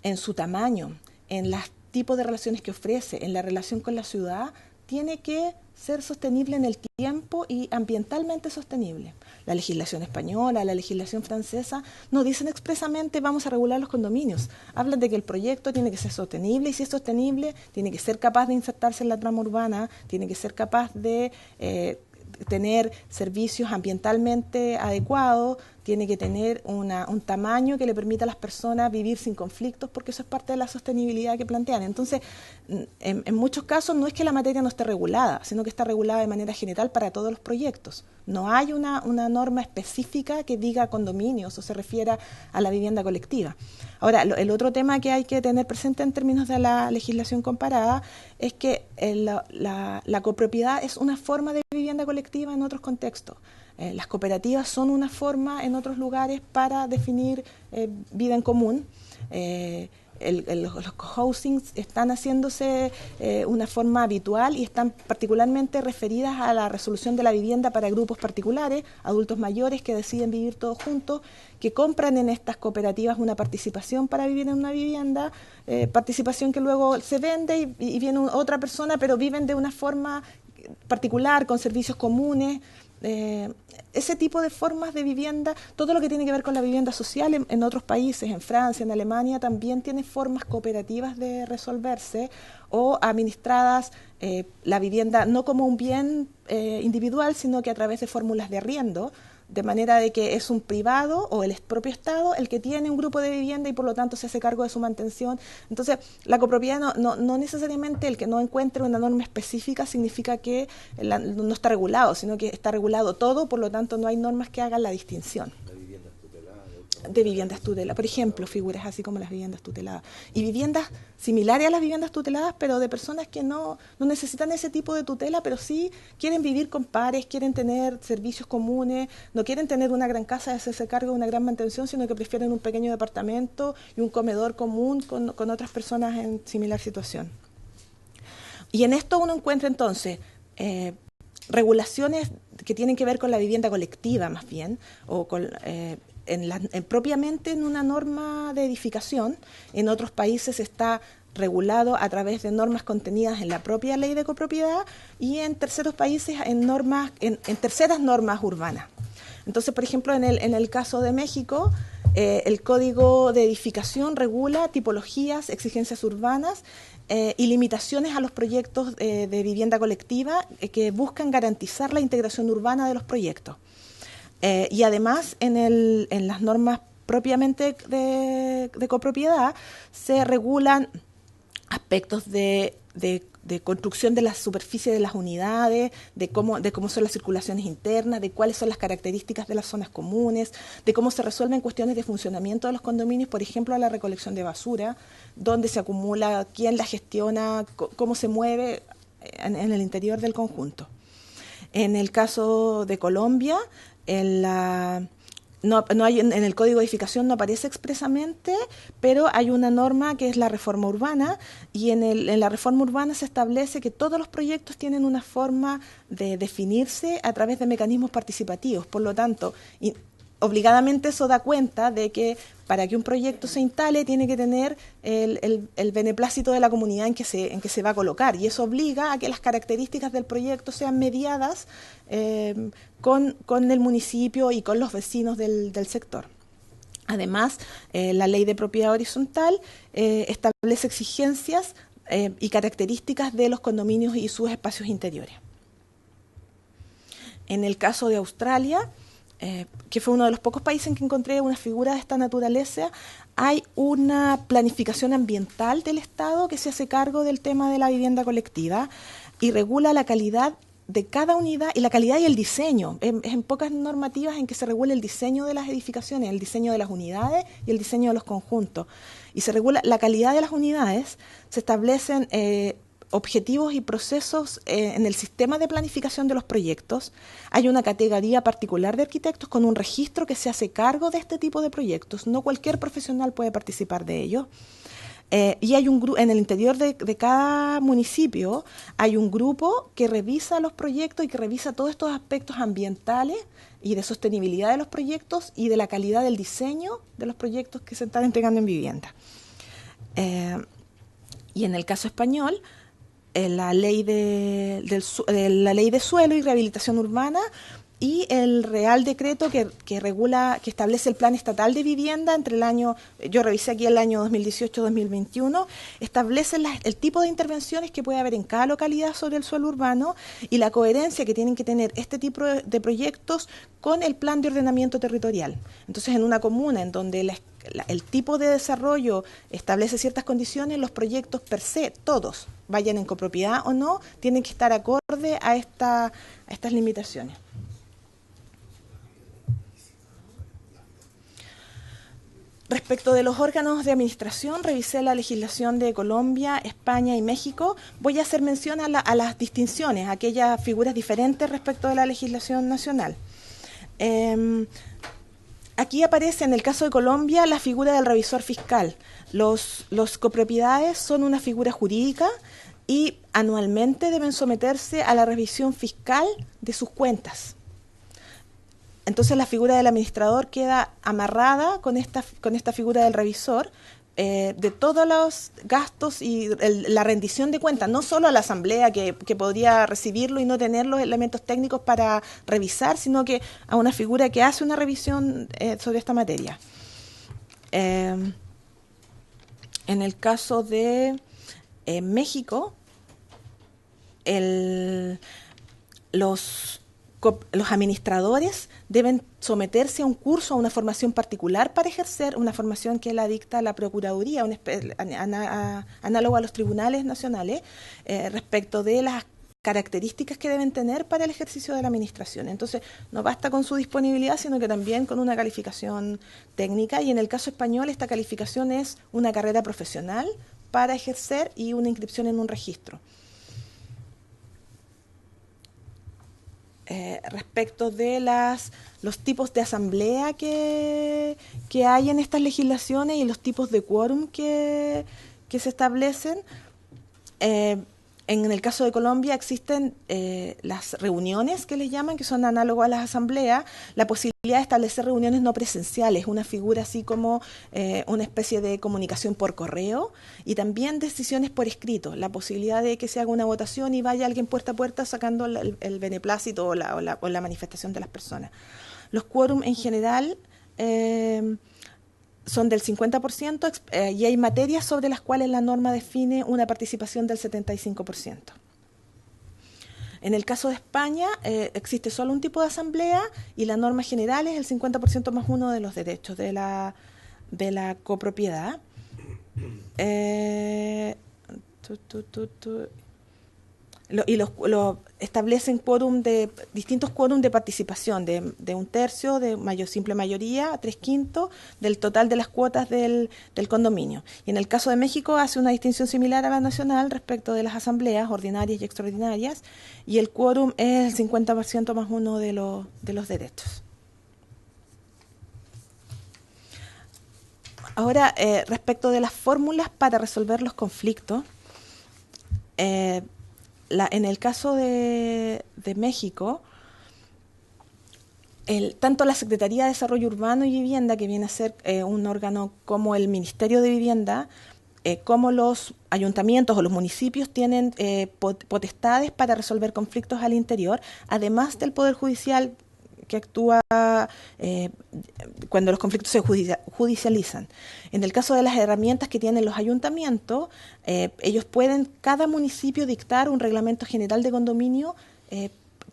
en su tamaño, en los tipos de relaciones que ofrece, en la relación con la ciudad, tiene que ser sostenible en el tiempo y ambientalmente sostenible. La legislación española, la legislación francesa no dicen expresamente vamos a regular los condominios. Hablan de que el proyecto tiene que ser sostenible y si es sostenible tiene que ser capaz de insertarse en la trama urbana, tiene que ser capaz de tener servicios ambientalmente adecuados, tiene que tener un tamaño que le permita a las personas vivir sin conflictos, porque eso es parte de la sostenibilidad que plantean. Entonces, en muchos casos no es que la materia no esté regulada, sino que está regulada de manera general para todos los proyectos. No hay una norma específica que diga condominios o se refiera a la vivienda colectiva. Ahora, el otro tema que hay que tener presente en términos de la legislación comparada es que la copropiedad es una forma de vivienda colectiva en otros contextos. Las cooperativas son una forma en otros lugares para definir vida en común. Los cohousings están haciéndose una forma habitual y están particularmente referidas a la resolución de la vivienda para grupos particulares, adultos mayores que deciden vivir todos juntos, que compran en estas cooperativas una participación para vivir en una vivienda, participación que luego se vende y viene otra persona, pero viven de una forma particular, con servicios comunes. Ese tipo de formas de vivienda, todo lo que tiene que ver con la vivienda social en otros países, en Francia, en Alemania, también tiene formas cooperativas de resolverse o administradas la vivienda no como un bien individual, sino que a través de fórmulas de arriendo, de manera de que es un privado o el propio Estado el que tiene un grupo de vivienda y por lo tanto se hace cargo de su mantención. Entonces, la copropiedad no necesariamente el que no encuentre una norma específica significa que no está regulado, sino que está regulado todo, por lo tanto no hay normas que hagan la distinción. De viviendas tuteladas, por ejemplo, figuras así como las viviendas tuteladas. Y viviendas similares a las viviendas tuteladas, pero de personas que no necesitan ese tipo de tutela, pero sí quieren vivir con pares, quieren tener servicios comunes, no quieren tener una gran casa y hacerse cargo de una gran mantención, sino que prefieren un pequeño departamento y un comedor común con otras personas en similar situación. Y en esto uno encuentra entonces regulaciones que tienen que ver con la vivienda colectiva más bien, o con propiamente en una norma de edificación. En otros países está regulado a través de normas contenidas en la propia ley de copropiedad y en terceros países en terceras normas urbanas. Entonces, por ejemplo, en el caso de México, el Código de Edificación regula tipologías, exigencias urbanas y limitaciones a los proyectos de vivienda colectiva que buscan garantizar la integración urbana de los proyectos. Y además en las normas propiamente de copropiedad, se regulan aspectos de construcción de la superficie de las unidades, de cómo son las circulaciones internas, de cuáles son las características de las zonas comunes, de cómo se resuelven cuestiones de funcionamiento de los condominios, por ejemplo, la recolección de basura, dónde se acumula, quién la gestiona, cómo se mueve en el interior del conjunto. En el caso de Colombia, no hay, en el Código de Edificación no aparece expresamente, pero hay una norma que es la reforma urbana, y en la reforma urbana se establece que todos los proyectos tienen una forma de definirse a través de mecanismos participativos. Por lo tanto, obligadamente eso da cuenta de que para que un proyecto se instale tiene que tener el beneplácito de la comunidad en que se va a colocar, y eso obliga a que las características del proyecto sean mediadas con el municipio y con los vecinos del sector. Además, la ley de propiedad horizontal establece exigencias y características de los condominios y sus espacios interiores. En el caso de Australia, que fue uno de los pocos países en que encontré una figura de esta naturaleza, hay una planificación ambiental del Estado que se hace cargo del tema de la vivienda colectiva y regula la calidad de cada unidad y la calidad y el diseño. En pocas normativas en que se regula el diseño de las edificaciones, el diseño de las unidades y el diseño de los conjuntos. Y se regula la calidad de las unidades, se establecen objetivos y procesos en el sistema de planificación de los proyectos. Hay una categoría particular de arquitectos con un registro que se hace cargo de este tipo de proyectos. No cualquier profesional puede participar de ello. Y hay en el interior de cada municipio hay un grupo que revisa los proyectos y que revisa todos estos aspectos ambientales y de sostenibilidad de los proyectos y de la calidad del diseño de los proyectos que se están entregando en vivienda. Y en el caso español, la ley de suelo y rehabilitación urbana y el Real Decreto que establece el Plan Estatal de Vivienda entre el año, yo revisé aquí el año 2018-2021, establece el tipo de intervenciones que puede haber en cada localidad sobre el suelo urbano y la coherencia que tienen que tener este tipo de proyectos con el plan de ordenamiento territorial. Entonces, en una comuna en donde el tipo de desarrollo establece ciertas condiciones, los proyectos per se, todos, vayan en copropiedad o no, tienen que estar acorde a estas limitaciones. Respecto de los órganos de administración, revisé la legislación de Colombia, España y México. Voy a hacer mención a las distinciones, a aquellas figuras diferentes respecto de la legislación nacional. Aquí aparece, en el caso de Colombia, la figura del revisor fiscal. Los copropiedades son una figura jurídica y anualmente deben someterse a la revisión fiscal de sus cuentas. Entonces la figura del administrador queda amarrada con esta figura del revisor de todos los gastos y la rendición de cuentas, no solo a la asamblea que podría recibirlo y no tener los elementos técnicos para revisar, sino que a una figura que hace una revisión sobre esta materia. En el caso de México, los administradores deben someterse a un curso, a una formación particular para ejercer, una formación que la dicta la Procuraduría, análogo a los tribunales nacionales, respecto de las características que deben tener para el ejercicio de la administración. Entonces, no basta con su disponibilidad, sino que también con una calificación técnica, y en el caso español esta calificación es una carrera profesional para ejercer y una inscripción en un registro. Respecto de los tipos de asamblea que hay en estas legislaciones y los tipos de quórum que se establecen, en el caso de Colombia existen las reuniones que les llaman, que son análogas a las asambleas, la posibilidad de establecer reuniones no presenciales, una figura así como una especie de comunicación por correo, y también decisiones por escrito, la posibilidad de que se haga una votación y vaya alguien puerta a puerta sacando el beneplácito o la manifestación de las personas. Los quórum en general son del 50% y hay materias sobre las cuales la norma define una participación del 75%. En el caso de España, existe solo un tipo de asamblea y la norma general es el 50% más uno de los derechos de la copropiedad. Establecen distintos quórum de participación, de un tercio, de simple mayoría, 3/5 del total de las cuotas del condominio. Y en el caso de México hace una distinción similar a la nacional respecto de las asambleas ordinarias y extraordinarias, y el quórum es el 50% más uno de los derechos. Ahora, respecto de las fórmulas para resolver los conflictos, en el caso de México, tanto la Secretaría de Desarrollo Urbano y Vivienda, que viene a ser un órgano como el Ministerio de Vivienda, como los ayuntamientos o los municipios tienen potestades para resolver conflictos al interior, además del Poder Judicial que actúa cuando los conflictos se judicializan. En el caso de las herramientas que tienen los ayuntamientos, ellos pueden, cada municipio, dictar un reglamento general de condominio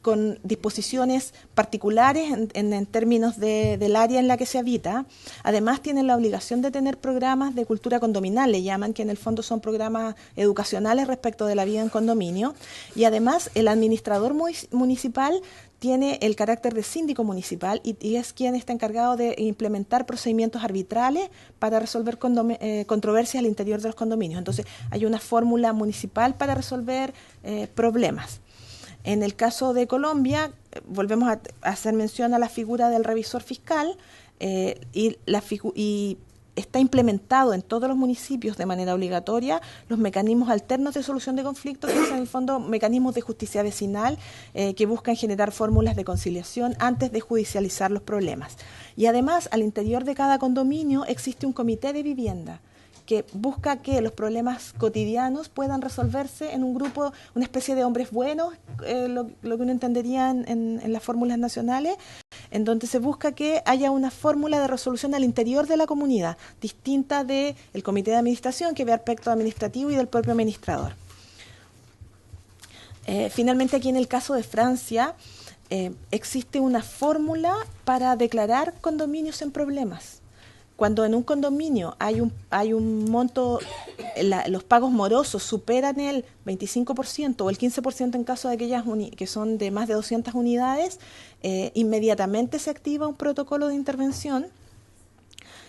con disposiciones particulares en términos del área en la que se habita. Además, tienen la obligación de tener programas de cultura condominal, le llaman, que en el fondo son programas educacionales respecto de la vida en condominio. Y además, el administrador municipal tiene el carácter de síndico municipal y es quien está encargado de implementar procedimientos arbitrales para resolver controversias al interior de los condominios. Entonces, hay una fórmula municipal para resolver problemas. En el caso de Colombia, volvemos a hacer mención a la figura del revisor fiscal y está implementado en todos los municipios de manera obligatoria los mecanismos alternos de solución de conflictos, que son en el fondo mecanismos de justicia vecinal que buscan generar fórmulas de conciliación antes de judicializar los problemas. Y además, al interior de cada condominio existe un comité de vivienda que busca que los problemas cotidianos puedan resolverse en un grupo, una especie de hombres buenos, lo que uno entendería en las fórmulas nacionales, en donde se busca que haya una fórmula de resolución al interior de la comunidad, distinta del comité de administración, que ve aspecto administrativo, y del propio administrador. Finalmente, aquí en el caso de Francia, existe una fórmula para declarar condominios en problemas. Cuando en un condominio hay un monto, los pagos morosos superan el 25% o el 15% en caso de aquellas que son de más de 200 unidades, inmediatamente se activa un protocolo de intervención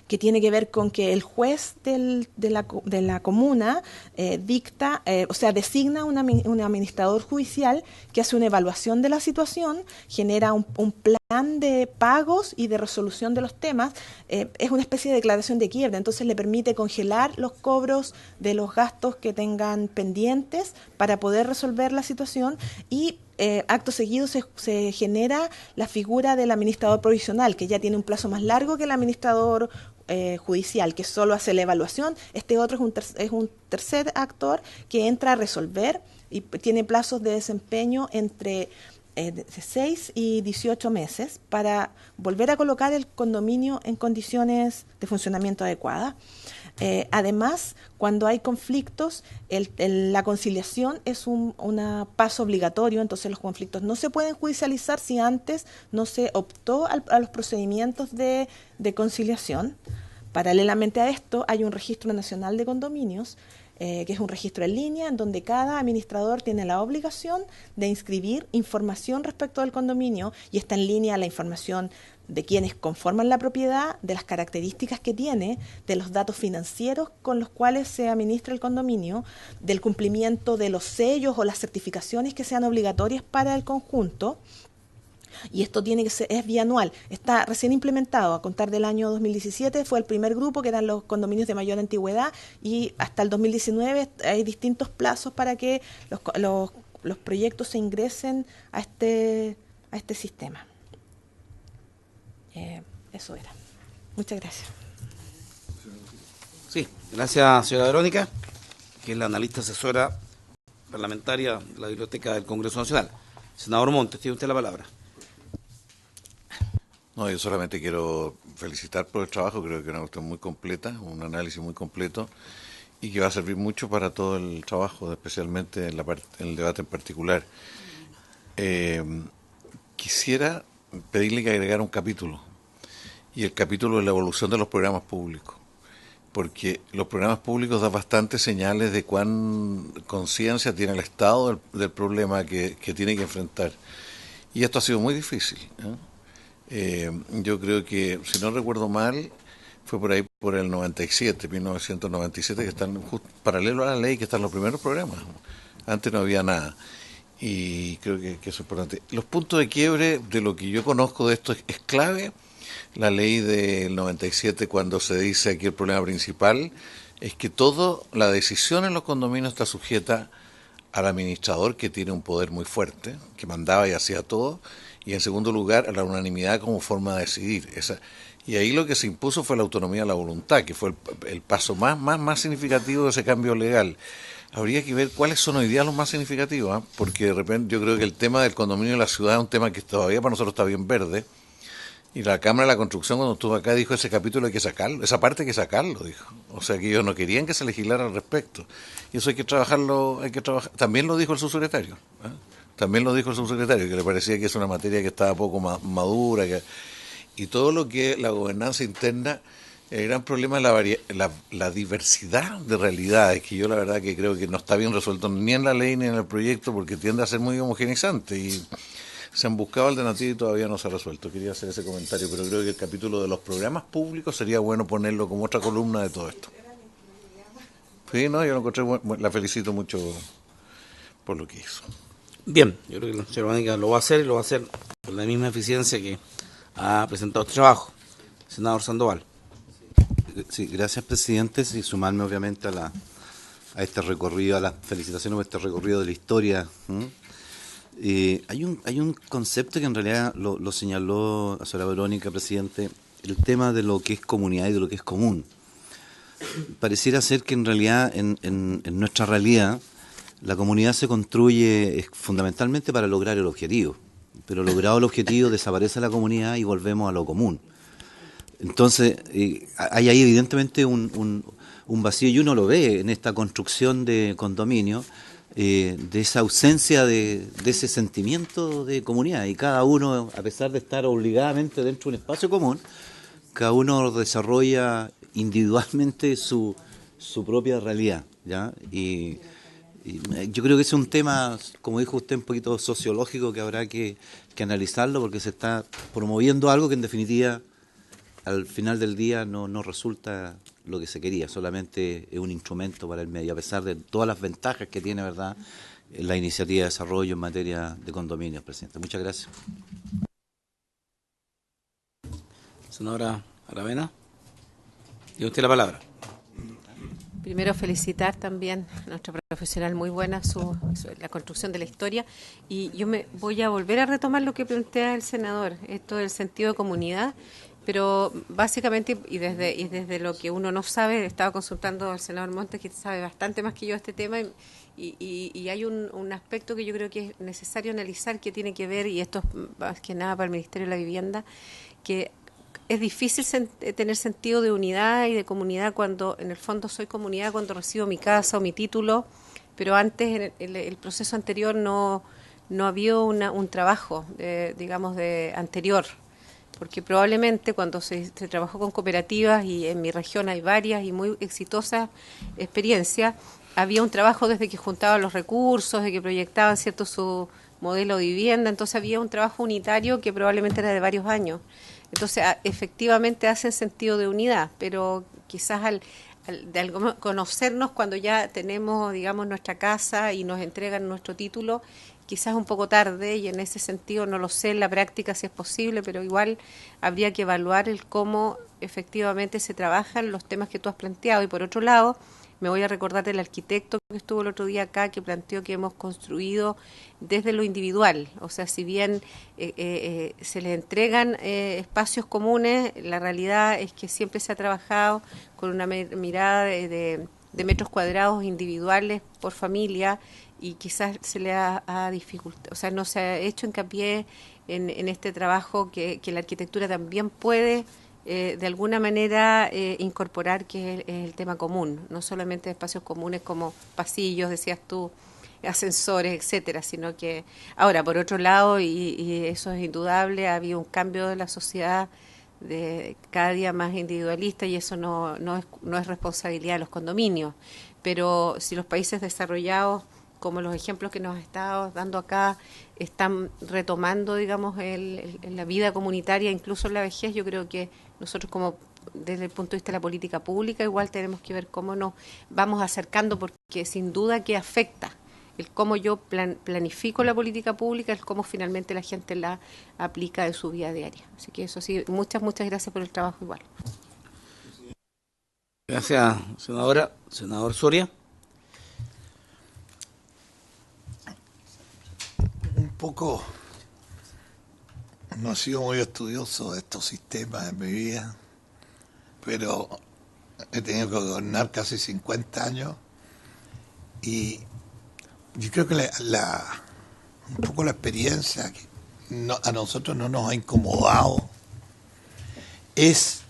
que tiene que ver con que el juez de la comuna designa un administrador judicial que hace una evaluación de la situación, genera un plan de pagos y de resolución de los temas. Es una especie de declaración de quiebra, entonces le permite congelar los cobros de los gastos que tengan pendientes para poder resolver la situación, y acto seguido se genera la figura del administrador provisional, que ya tiene un plazo más largo que el administrador judicial, que solo hace la evaluación. Este otro es un tercer actor que entra a resolver y tiene plazos de desempeño entre 6 y 18 meses para volver a colocar el condominio en condiciones de funcionamiento adecuadas. Además, cuando hay conflictos, la conciliación es un paso obligatorio, entonces los conflictos no se pueden judicializar si antes no se optó a los procedimientos de conciliación. Paralelamente a esto, hay un registro nacional de condominios, que es un registro en línea, en donde cada administrador tiene la obligación de inscribir información respecto del condominio, y está en línea la información de quienes conforman la propiedad, de las características que tiene, de los datos financieros con los cuales se administra el condominio, del cumplimiento de los sellos o las certificaciones que sean obligatorias para el conjunto. Y esto es bianual, está recién implementado. A contar del año 2017 fue el primer grupo, que eran los condominios de mayor antigüedad, y hasta el 2019 hay distintos plazos para que los proyectos se ingresen a este sistema. Eso era. Muchas gracias. Sí, gracias, señora Verónica, que es la analista asesora parlamentaria de la Biblioteca del Congreso Nacional. Senador Montes, tiene usted la palabra. No, yo solamente quiero felicitar por el trabajo, creo que es una cuestión muy completa, un análisis muy completo, y que va a servir mucho para todo el trabajo, especialmente en el debate en particular. Quisiera pedirle que agregara un capítulo, y el capítulo de la evolución de los programas públicos, porque los programas públicos dan bastantes señales de cuán conciencia tiene el Estado del problema que tiene que enfrentar. Y esto ha sido muy difícil, yo creo que, si no recuerdo mal, fue por ahí por el 97, 1997, que están paralelo a la ley, que están los primeros programas. Antes no había nada. Y creo que eso es importante. Los puntos de quiebre, de lo que yo conozco de esto, es clave. La ley del 97, cuando se dice aquí el problema principal, es que toda la decisión en los condominios está sujeta al administrador, que tiene un poder muy fuerte, que mandaba y hacía todo, y en segundo lugar a la unanimidad como forma de decidir. Y ahí lo que se impuso fue la autonomía de la voluntad, que fue el paso más significativo de ese cambio legal. Habría que ver cuáles son hoy día los más significativos, porque de repente yo creo que el tema del condominio de la ciudad es un tema que todavía para nosotros está bien verde, y la Cámara de la Construcción, cuando estuvo acá, dijo: ese capítulo hay que sacarlo, esa parte hay que sacarlo, dijo. O sea que ellos no querían que se legislara al respecto, y eso hay que trabajarlo, también lo dijo el subsecretario, también lo dijo el subsecretario, que le parecía que es una materia que estaba poco madura, y todo lo que la gobernanza interna. El gran problema es la diversidad de realidades, que yo la verdad que creo que no está bien resuelto ni en la ley ni en el proyecto, porque tiende a ser muy homogeneizante, y se han buscado alternativas y todavía no se ha resuelto. Quería hacer ese comentario, pero creo que el capítulo de los programas públicos sería bueno ponerlo como otra columna de todo esto. Sí, no, yo lo encontré la felicito mucho por lo que hizo. Bien, yo creo que la señora Mónica lo va a hacer, y lo va a hacer con la misma eficiencia que ha presentado este trabajo. Senador Sandoval. Sí, gracias, presidente. Sí, sumarme obviamente a este recorrido, a las felicitaciones por este recorrido de la historia. Hay un concepto que en realidad lo señaló la señora Verónica, presidente, el tema de lo que es comunidad y de lo que es común. Pareciera ser que en realidad en nuestra realidad la comunidad se construye fundamentalmente para lograr el objetivo, pero logrado el objetivo desaparece la comunidad y volvemos a lo común. Entonces, hay ahí evidentemente un vacío, y uno lo ve en esta construcción de condominio, de esa ausencia de ese sentimiento de comunidad, y cada uno, a pesar de estar obligadamente dentro de un espacio común, cada uno desarrolla individualmente su propia realidad, ¿ya? Y yo creo que es un tema, como dijo usted, un poquito sociológico, que habrá que analizarlo, porque se está promoviendo algo que en definitiva al final del día no resulta lo que se quería, solamente es un instrumento para el medio, a pesar de todas las ventajas que tiene, ¿verdad?, la iniciativa de desarrollo en materia de condominios, presidente. Muchas gracias. Senadora Aravena, tiene usted la palabra. Primero felicitar también a nuestra profesional, muy buena la construcción de la historia, y yo me voy a volver a retomar lo que plantea el senador, esto del sentido de comunidad, pero básicamente, y desde lo que uno no sabe, estaba consultando al senador Montes, que sabe bastante más que yo este tema, y hay un aspecto que yo creo que es necesario analizar, que tiene que ver, y esto es más que nada para el Ministerio de la Vivienda, que es difícil tener sentido de unidad y de comunidad cuando en el fondo soy comunidad cuando recibo mi casa o mi título, pero antes, en el proceso anterior, no había un trabajo, digamos, anterior, porque probablemente cuando se trabajó con cooperativas, y en mi región hay varias y muy exitosas experiencias, había un trabajo desde que juntaban los recursos, de que proyectaban cierto su modelo de vivienda, entonces había un trabajo unitario que probablemente era de varios años. Entonces, efectivamente hacen sentido de unidad, pero quizás al conocernos cuando ya tenemos, digamos, nuestra casa y nos entregan nuestro título, quizás un poco tarde, y en ese sentido no lo sé en la práctica si es posible, pero igual habría que evaluar el cómo efectivamente se trabajan los temas que tú has planteado. Y por otro lado, me voy a recordar del arquitecto que estuvo el otro día acá, que planteó que hemos construido desde lo individual. O sea, si bien se les entregan espacios comunes, la realidad es que siempre se ha trabajado con una mirada de metros cuadrados individuales por familia, y quizás se le ha dificultado, o sea, no se ha hecho hincapié en este trabajo que la arquitectura también puede de alguna manera incorporar, que es el tema común, no solamente espacios comunes como pasillos, decías tú, ascensores, etcétera, sino que ahora, por otro lado, y eso es indudable, ha habido un cambio de la sociedad de cada día más individualista y eso no es responsabilidad de los condominios. Pero si los países desarrollados, como los ejemplos que nos ha estado dando acá, están retomando, digamos, la vida comunitaria, incluso en la vejez, yo creo que nosotros como desde el punto de vista de la política pública igual tenemos que ver cómo nos vamos acercando, porque sin duda que afecta el cómo yo planifico la política pública, el cómo finalmente la gente la aplica en su vida diaria. Así que eso sí, muchas gracias por el trabajo igual. Gracias, senadora. Senador Soria. Un poco, no he sido muy estudioso de estos sistemas en mi vida, pero he tenido que gobernar casi 50 años y yo creo que un poco la experiencia que a nosotros no nos ha incomodado es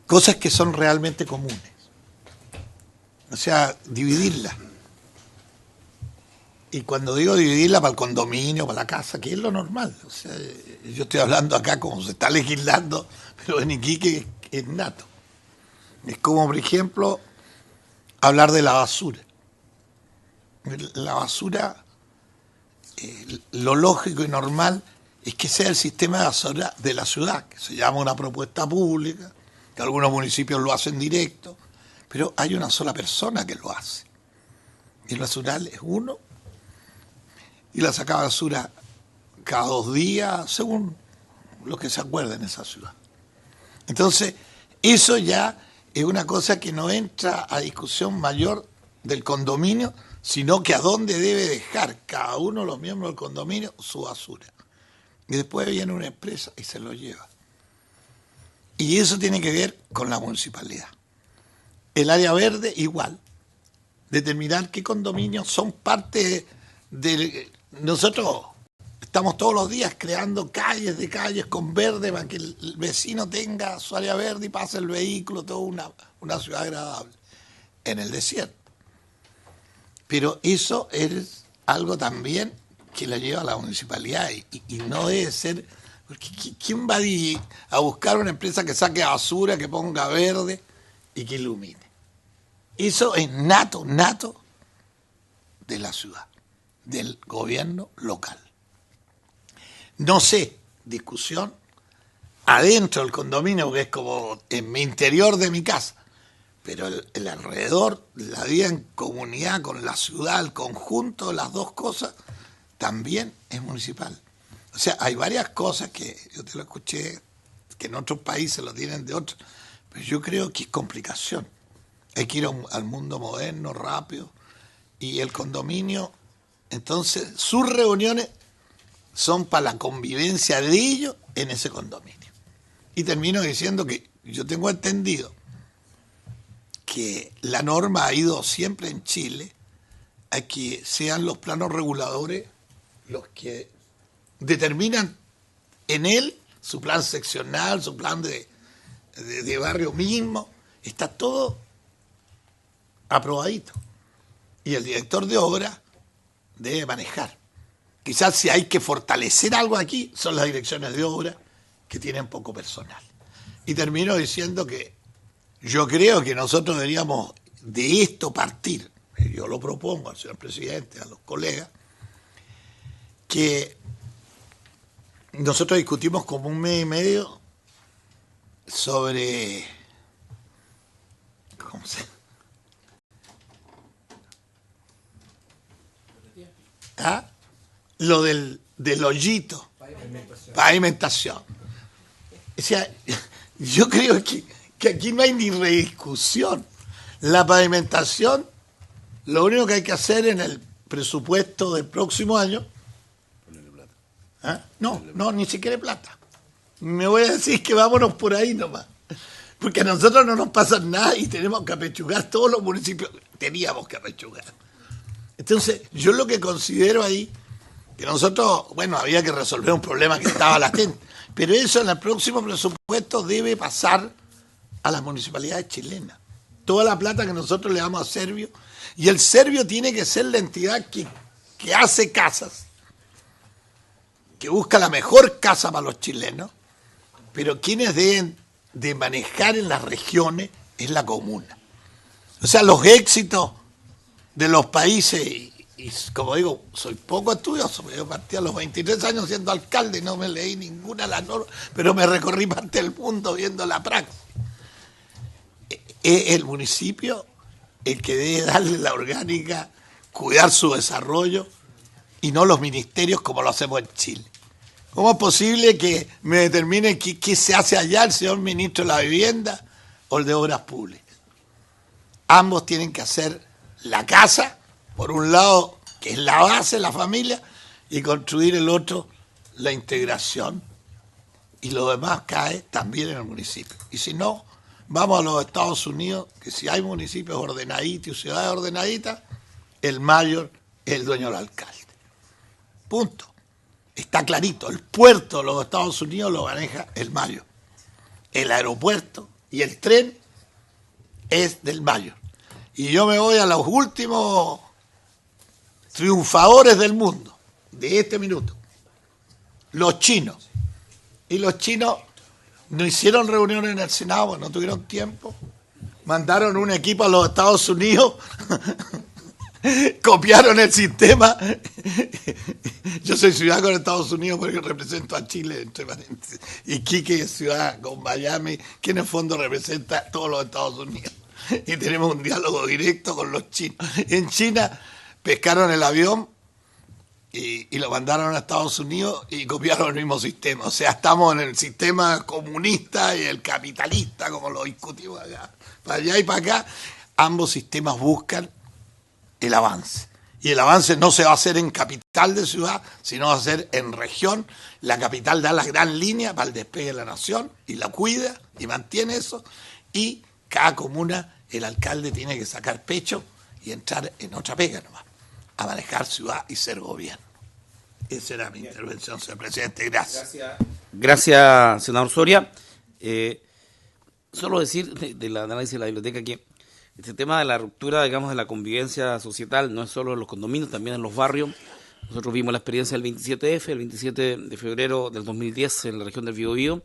cosas que son realmente comunes. O sea, dividirla. Y cuando digo dividirla para el condominio, para la casa, que es lo normal. O sea, yo estoy hablando acá como se está legislando, pero en Iquique es nato. Es como, por ejemplo, hablar de la basura. La basura, lo lógico y normal es que sea el sistema de basura de la ciudad, que se llama una propuesta pública, que algunos municipios lo hacen directo, pero hay una sola persona que lo hace. Y el basural es uno, y la saca basura cada 2 días, según lo que se acuerda en esa ciudad. Entonces, eso ya es una cosa que no entra a discusión mayor del condominio, sino que a dónde debe dejar cada uno de los miembros del condominio su basura. Y después viene una empresa y se lo lleva. Y eso tiene que ver con la municipalidad. El área verde igual. Determinar qué condominios son parte de... Nosotros estamos todos los días creando calles de calles con verde para que el vecino tenga su área verde y pase el vehículo, toda una ciudad agradable en el desierto. Pero eso es algo también que la lleva a la municipalidad y no debe ser... Porque ¿quién va a buscar una empresa que saque basura, que ponga verde y que ilumine? Eso es nato de la ciudad, del gobierno local. No sé, discusión adentro del condominio, que es como en mi interior de mi casa, pero el alrededor, la vida en comunidad con la ciudad, el conjunto de las dos cosas, también es municipal. O sea, hay varias cosas que yo te lo escuché, que en otros países lo tienen de otros, pero yo creo que es complicación. Hay que ir al mundo moderno, rápido, y el condominio, entonces, sus reuniones son para la convivencia de ellos en ese condominio. Y termino diciendo que yo tengo entendido que la norma ha ido siempre en Chile a que sean los planos reguladores los que determinan en él su plan seccional, su plan de barrio mismo, está todo aprobadito. Y el director de obra debe manejar. Quizás si hay que fortalecer algo aquí, son las direcciones de obra que tienen poco personal. Y termino diciendo que yo creo que nosotros deberíamos de esto partir, yo lo propongo al señor presidente, a los colegas, que nosotros discutimos como 1 mes y medio sobre... ¿Cómo se llama? ¿Ah? Lo del hoyito. Pavimentación. O sea, yo creo que aquí no hay ni rediscusión. La pavimentación, lo único que hay que hacer en el presupuesto del próximo año... ¿Ah? No, ni siquiera plata. Me voy a decir que vámonos por ahí nomás. Porque a nosotros no nos pasa nada y tenemos que apechugar todos los municipios. Teníamos que apechugar. Entonces, yo lo que considero ahí, que nosotros, bueno, había que resolver un problema que estaba latente, pero eso en el próximo presupuesto debe pasar a las municipalidades chilenas. Toda la plata que nosotros le damos a Servio, y el Servio tiene que ser la entidad que que hace casas, que busca la mejor casa para los chilenos, pero quienes deben de manejar en las regiones es la comuna. O sea, los éxitos de los países, y como digo, soy poco estudioso, porque yo partí a los 23 años siendo alcalde, no me leí ninguna de las normas, pero me recorrí parte del mundo viendo la praxis. Es el municipio el que debe darle la orgánica, cuidar su desarrollo, y no los ministerios como lo hacemos en Chile. ¿Cómo es posible que me determine qué se hace allá el señor ministro de la Vivienda o el de Obras Públicas? Ambos tienen que hacer la casa, por un lado, que es la base, la familia, y construir el otro, la integración, y lo demás cae también en el municipio. Y si no, vamos a los Estados Unidos, que si hay municipios ordenaditos y ciudades ordenaditas, el mayor es el dueño del alcalde. Punto. Está clarito, el puerto de los Estados Unidos lo maneja el mayor. El aeropuerto y el tren es del mayor. Y yo me voy a los últimos triunfadores del mundo, de este minuto. Los chinos. Y los chinos no hicieron reuniones en el Senado, porque no tuvieron tiempo. Mandaron un equipo a los Estados Unidos, copiaron el sistema. Yo soy ciudad con Estados Unidos porque represento a Chile, entre paréntesis. Y Quique es ciudad con Miami, que en el fondo representa a todos los Estados Unidos. Y tenemos un diálogo directo con los chinos. En China pescaron el avión y lo mandaron a Estados Unidos y copiaron el mismo sistema. O sea, estamos en el sistema comunista y el capitalista, como lo discutimos acá. Para allá y para acá, ambos sistemas buscan el avance. Y el avance no se va a hacer en capital de ciudad, sino va a ser en región. La capital da la gran línea para el despegue de la nación y la cuida y mantiene eso. Y cada comuna, el alcalde tiene que sacar pecho y entrar en otra pega nomás, a manejar ciudad y ser gobierno. Esa era mi intervención, señor presidente. Gracias. Gracias, senador Soria. Solo decir del análisis de la biblioteca que este tema de la ruptura, digamos, de la convivencia societal no es solo en los condominios, también en los barrios. Nosotros vimos la experiencia del 27F, el 27 de febrero del 2010 en la región del Biobío.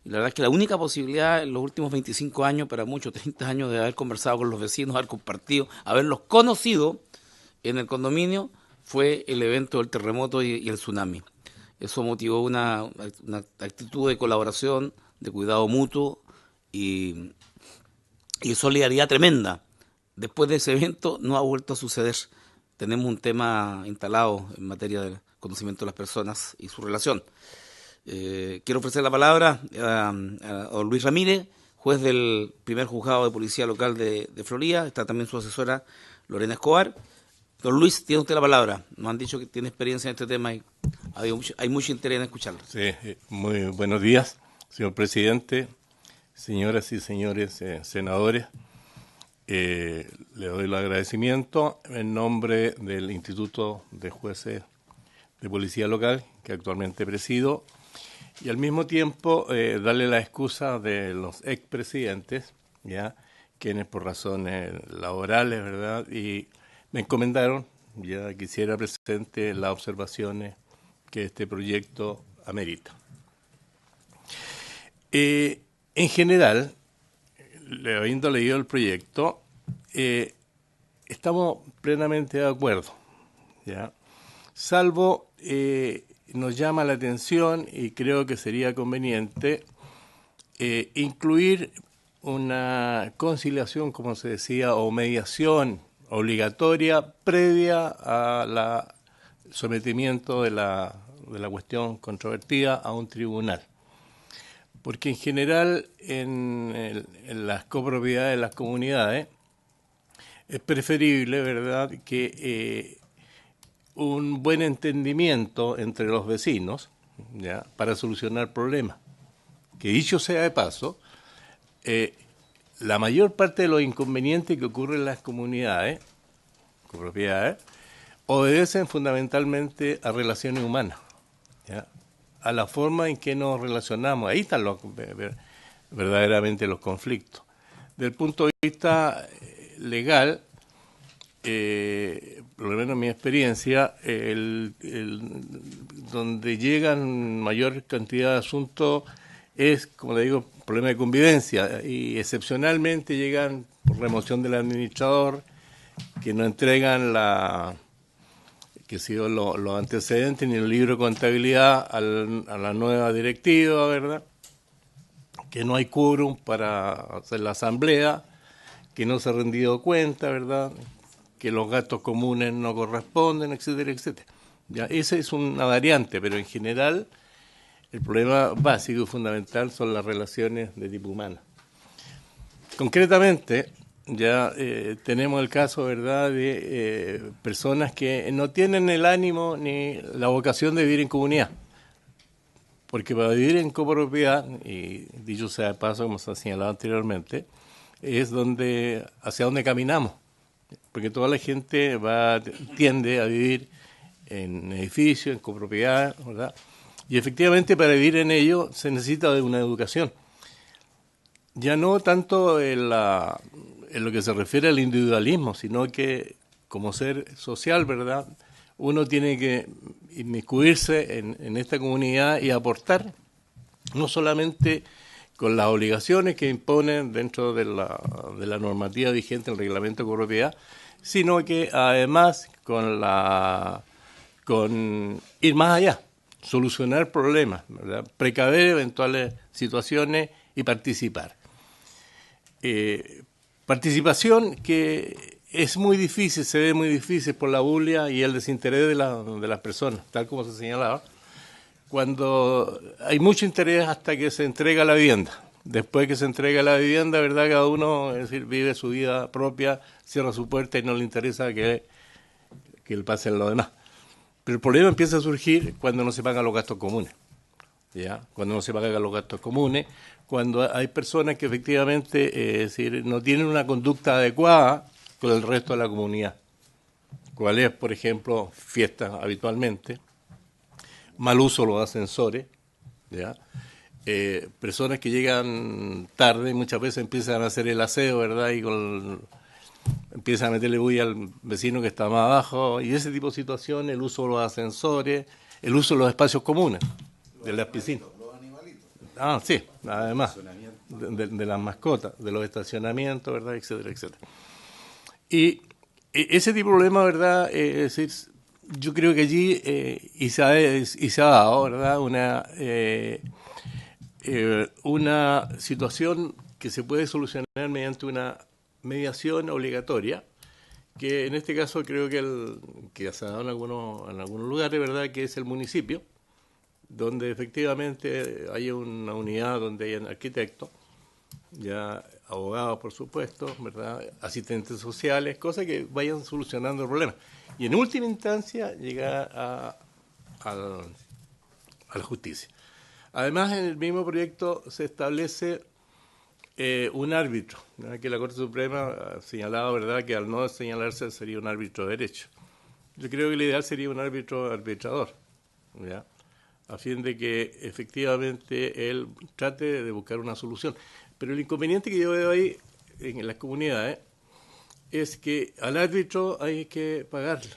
Y la verdad es que la única posibilidad en los últimos 25 años, para muchos 30 años, de haber conversado con los vecinos, haber compartido, haberlos conocido en el condominio, fue el evento del terremoto y el tsunami. Eso motivó una actitud de colaboración, de cuidado mutuo y solidaridad tremenda. Después de ese evento no ha vuelto a suceder. Tenemos un tema instalado en materia del conocimiento de las personas y su relación. Quiero ofrecer la palabra a don Luis Ramírez, juez del primer juzgado de policía local de Florida. Está también su asesora Lorena Escobar. Don Luis, tiene usted la palabra. Nos han dicho que tiene experiencia en este tema y hay mucho interés en escucharlo. Sí, muy buenos días, señor presidente, señoras y señores senadores. Le doy el agradecimiento en nombre del Instituto de Jueces de Policía Local, que actualmente presido, y al mismo tiempo darle la excusa de los expresidentes, ya, quienes por razones laborales, ¿verdad?, y me encomendaron, ya quisiera presente las observaciones que este proyecto amerita. En general, habiendo leído el proyecto, estamos plenamente de acuerdo, ¿ya? Salvo nos llama la atención y creo que sería conveniente incluir una conciliación, como se decía, o mediación obligatoria previa al sometimiento de la cuestión controvertida a un tribunal. Porque en general en las copropiedades de las comunidades es preferible, ¿verdad?, que un buen entendimiento entre los vecinos, ¿ya?, para solucionar problemas. Que dicho sea de paso, la mayor parte de los inconvenientes que ocurren en las comunidades, copropiedades, obedecen fundamentalmente a relaciones humanas, ¿ya?, a la forma en que nos relacionamos. Ahí están verdaderamente los conflictos. Desde el punto de vista legal, por lo menos en mi experiencia, donde llegan mayor cantidad de asuntos es, como le digo, problema de convivencia, y excepcionalmente llegan por remoción del administrador, que no entregan los antecedentes ni el libro de contabilidad a la nueva directiva, ¿verdad? Que no hay quórum para hacer la asamblea, que no se ha rendido cuenta, ¿verdad? Que los gastos comunes no corresponden, etcétera, etcétera. Ya, esa es una variante, pero en general el problema básico y fundamental son las relaciones de tipo humano. Concretamente, ya tenemos el caso, ¿verdad?, de personas que no tienen el ánimo ni la vocación de vivir en comunidad. Porque para vivir en copropiedad, y dicho sea de paso, como se ha señalado anteriormente, es hacia donde caminamos. Porque toda la gente tiende a vivir en edificios, en copropiedad, ¿verdad? Y efectivamente para vivir en ello se necesita de una educación. Ya no tanto en lo que se refiere al individualismo, sino que como ser social, ¿verdad?, uno tiene que inmiscuirse en esta comunidad y aportar, no solamente con las obligaciones que imponen dentro de la normativa vigente, el reglamento de copropiedad, sino que además con ir más allá, solucionar problemas, ¿verdad?, precaver eventuales situaciones y participar. Participación que es muy difícil, se ve muy difícil por la bulia y el desinterés de las personas, tal como se señalaba, cuando hay mucho interés hasta que se entrega la vivienda. Después que se entrega la vivienda, ¿verdad?, cada uno, es decir, vive su vida propia, cierra su puerta y no le interesa que le pasen lo demás. Pero el problema empieza a surgir cuando no se pagan los gastos comunes. ¿Ya? Cuando no se pagan los gastos comunes, cuando hay personas que efectivamente es decir, no tienen una conducta adecuada con el resto de la comunidad. ¿Cuál es, por ejemplo, fiestas habitualmente? Mal uso de los ascensores, ¿ya? Personas que llegan tarde muchas veces empiezan a hacer el aseo, ¿verdad? Y empiezan a meterle bulla al vecino que está más abajo, y ese tipo de situaciones, el uso de los ascensores, el uso de los espacios comunes, de las piscinas. Los animalitos. Ah, sí, además, de las mascotas, de los estacionamientos, ¿verdad? Etcétera, etcétera. Y ese tipo de problema, ¿verdad? Es decir, yo creo que allí y se ha dado, ¿verdad?, una situación que se puede solucionar mediante una mediación obligatoria, que en este caso creo que se ha dado en algunos lugares, ¿verdad?, que es el municipio, donde efectivamente hay una unidad donde hay arquitectos, ya abogados, por supuesto, ¿verdad?, asistentes sociales, cosas que vayan solucionando el problema. Y en última instancia llegar a la justicia. Además, en el mismo proyecto se establece un árbitro, ¿verdad?, que la Corte Suprema ha señalado, ¿verdad?, que al no señalarse sería un árbitro de derecho. Yo creo que lo ideal sería un árbitro arbitrador, ¿ya?, a fin de que efectivamente él trate de buscar una solución. Pero el inconveniente que yo veo ahí en las comunidades es que al árbitro hay que pagarle,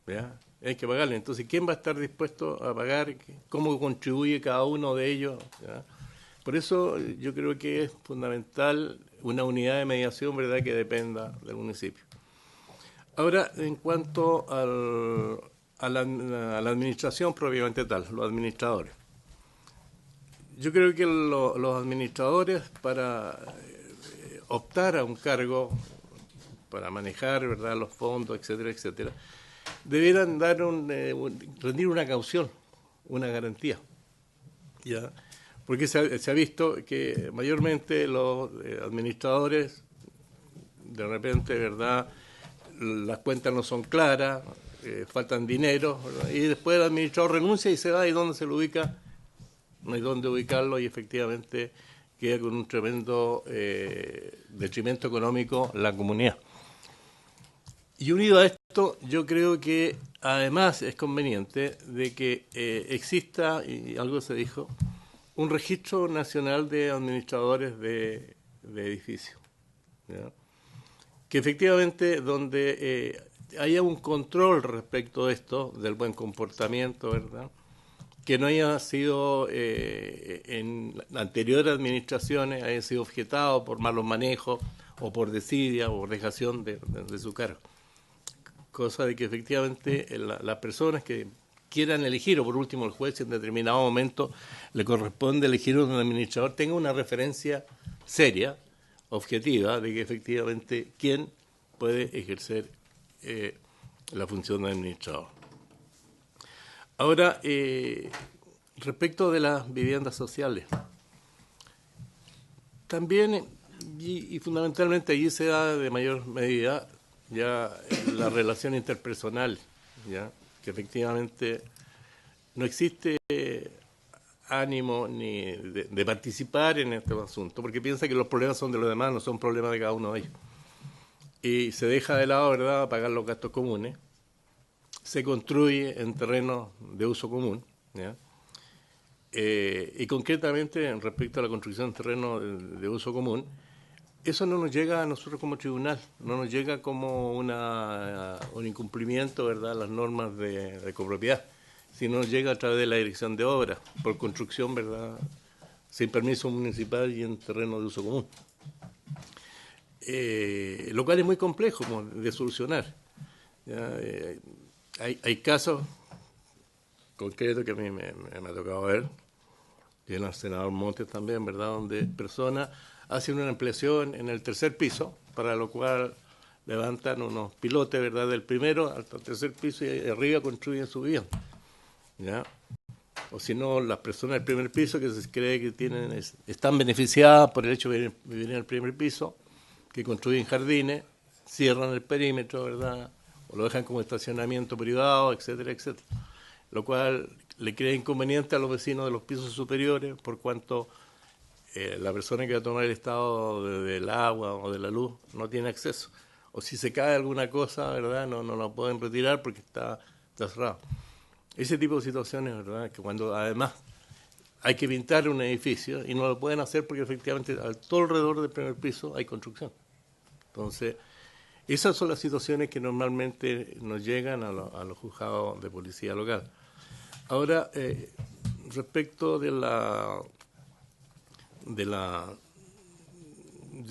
¿ya? Hay que pagarle. Entonces, ¿quién va a estar dispuesto a pagar? ¿Cómo contribuye cada uno de ellos? ¿Ya? Por eso yo creo que es fundamental una unidad de mediación, ¿verdad?, que dependa del municipio. Ahora, en cuanto a la administración propiamente tal, los administradores. Yo creo que los administradores, para optar a un cargo, para manejar, ¿verdad?, los fondos, etcétera, etcétera, debieran rendir una caución, una garantía, ¿ya? Porque se ha visto que mayormente los administradores, de repente, ¿verdad?, las cuentas no son claras, faltan dinero, ¿verdad?, y después el administrador renuncia y se va, y ¿dónde se lo ubica? No hay dónde ubicarlo, y efectivamente queda con un tremendo detrimento económico la comunidad. Y unido a esto, yo creo que además es conveniente de que exista, y algo se dijo, un registro nacional de administradores de edificios, ¿ya?, que efectivamente donde haya un control respecto de esto, del buen comportamiento, ¿verdad?, que no haya sido en anteriores administraciones, haya sido objetado por malos manejos o por desidia o por dejación de su cargo. Cosa de que efectivamente las personas que quieran elegir, o por último el juez en determinado momento le corresponde elegir un administrador, tenga una referencia seria, objetiva, de que efectivamente quién puede ejercer la función de administrador. Ahora, respecto de las viviendas sociales, también y fundamentalmente allí se da de mayor medida ya la relación interpersonal, ya que efectivamente no existe ánimo ni de participar en este asunto, porque piensa que los problemas son de los demás, no son problemas de cada uno de ellos. Y se deja de lado, ¿verdad?, pagar los gastos comunes, se construye en terrenos de uso común, ¿ya? Y concretamente respecto a la construcción en terrenos de uso común, eso no nos llega a nosotros como tribunal, no nos llega como un incumplimiento, ¿verdad?, las normas de copropiedad, sino nos llega a través de la dirección de obras, por construcción, ¿verdad?, sin permiso municipal y en terreno de uso común. Lo cual es muy complejo de solucionar. ¿Ya? Hay casos concretos que a mí me ha tocado ver, y en el senador Montes también, ¿verdad?, donde personas hacen una ampliación en el tercer piso, para lo cual levantan unos pilotes, ¿verdad?, del primero hasta el tercer piso y arriba construyen su vivienda, ¿ya? O si no, las personas del primer piso que se cree que están beneficiadas por el hecho de vivir en el primer piso, que construyen jardines, cierran el perímetro, ¿verdad?, o lo dejan como estacionamiento privado, etcétera, etcétera. Lo cual le crea inconveniente a los vecinos de los pisos superiores, por cuanto la persona que va a tomar el estado del agua o de la luz no tiene acceso. O si se cae alguna cosa, ¿verdad?, no lo pueden retirar porque está cerrado. Ese tipo de situaciones, ¿verdad?, que cuando además hay que pintar un edificio y no lo pueden hacer porque efectivamente a todo alrededor del primer piso hay construcción. Entonces, esas son las situaciones que normalmente nos llegan a los juzgados de policía local. Ahora, respecto de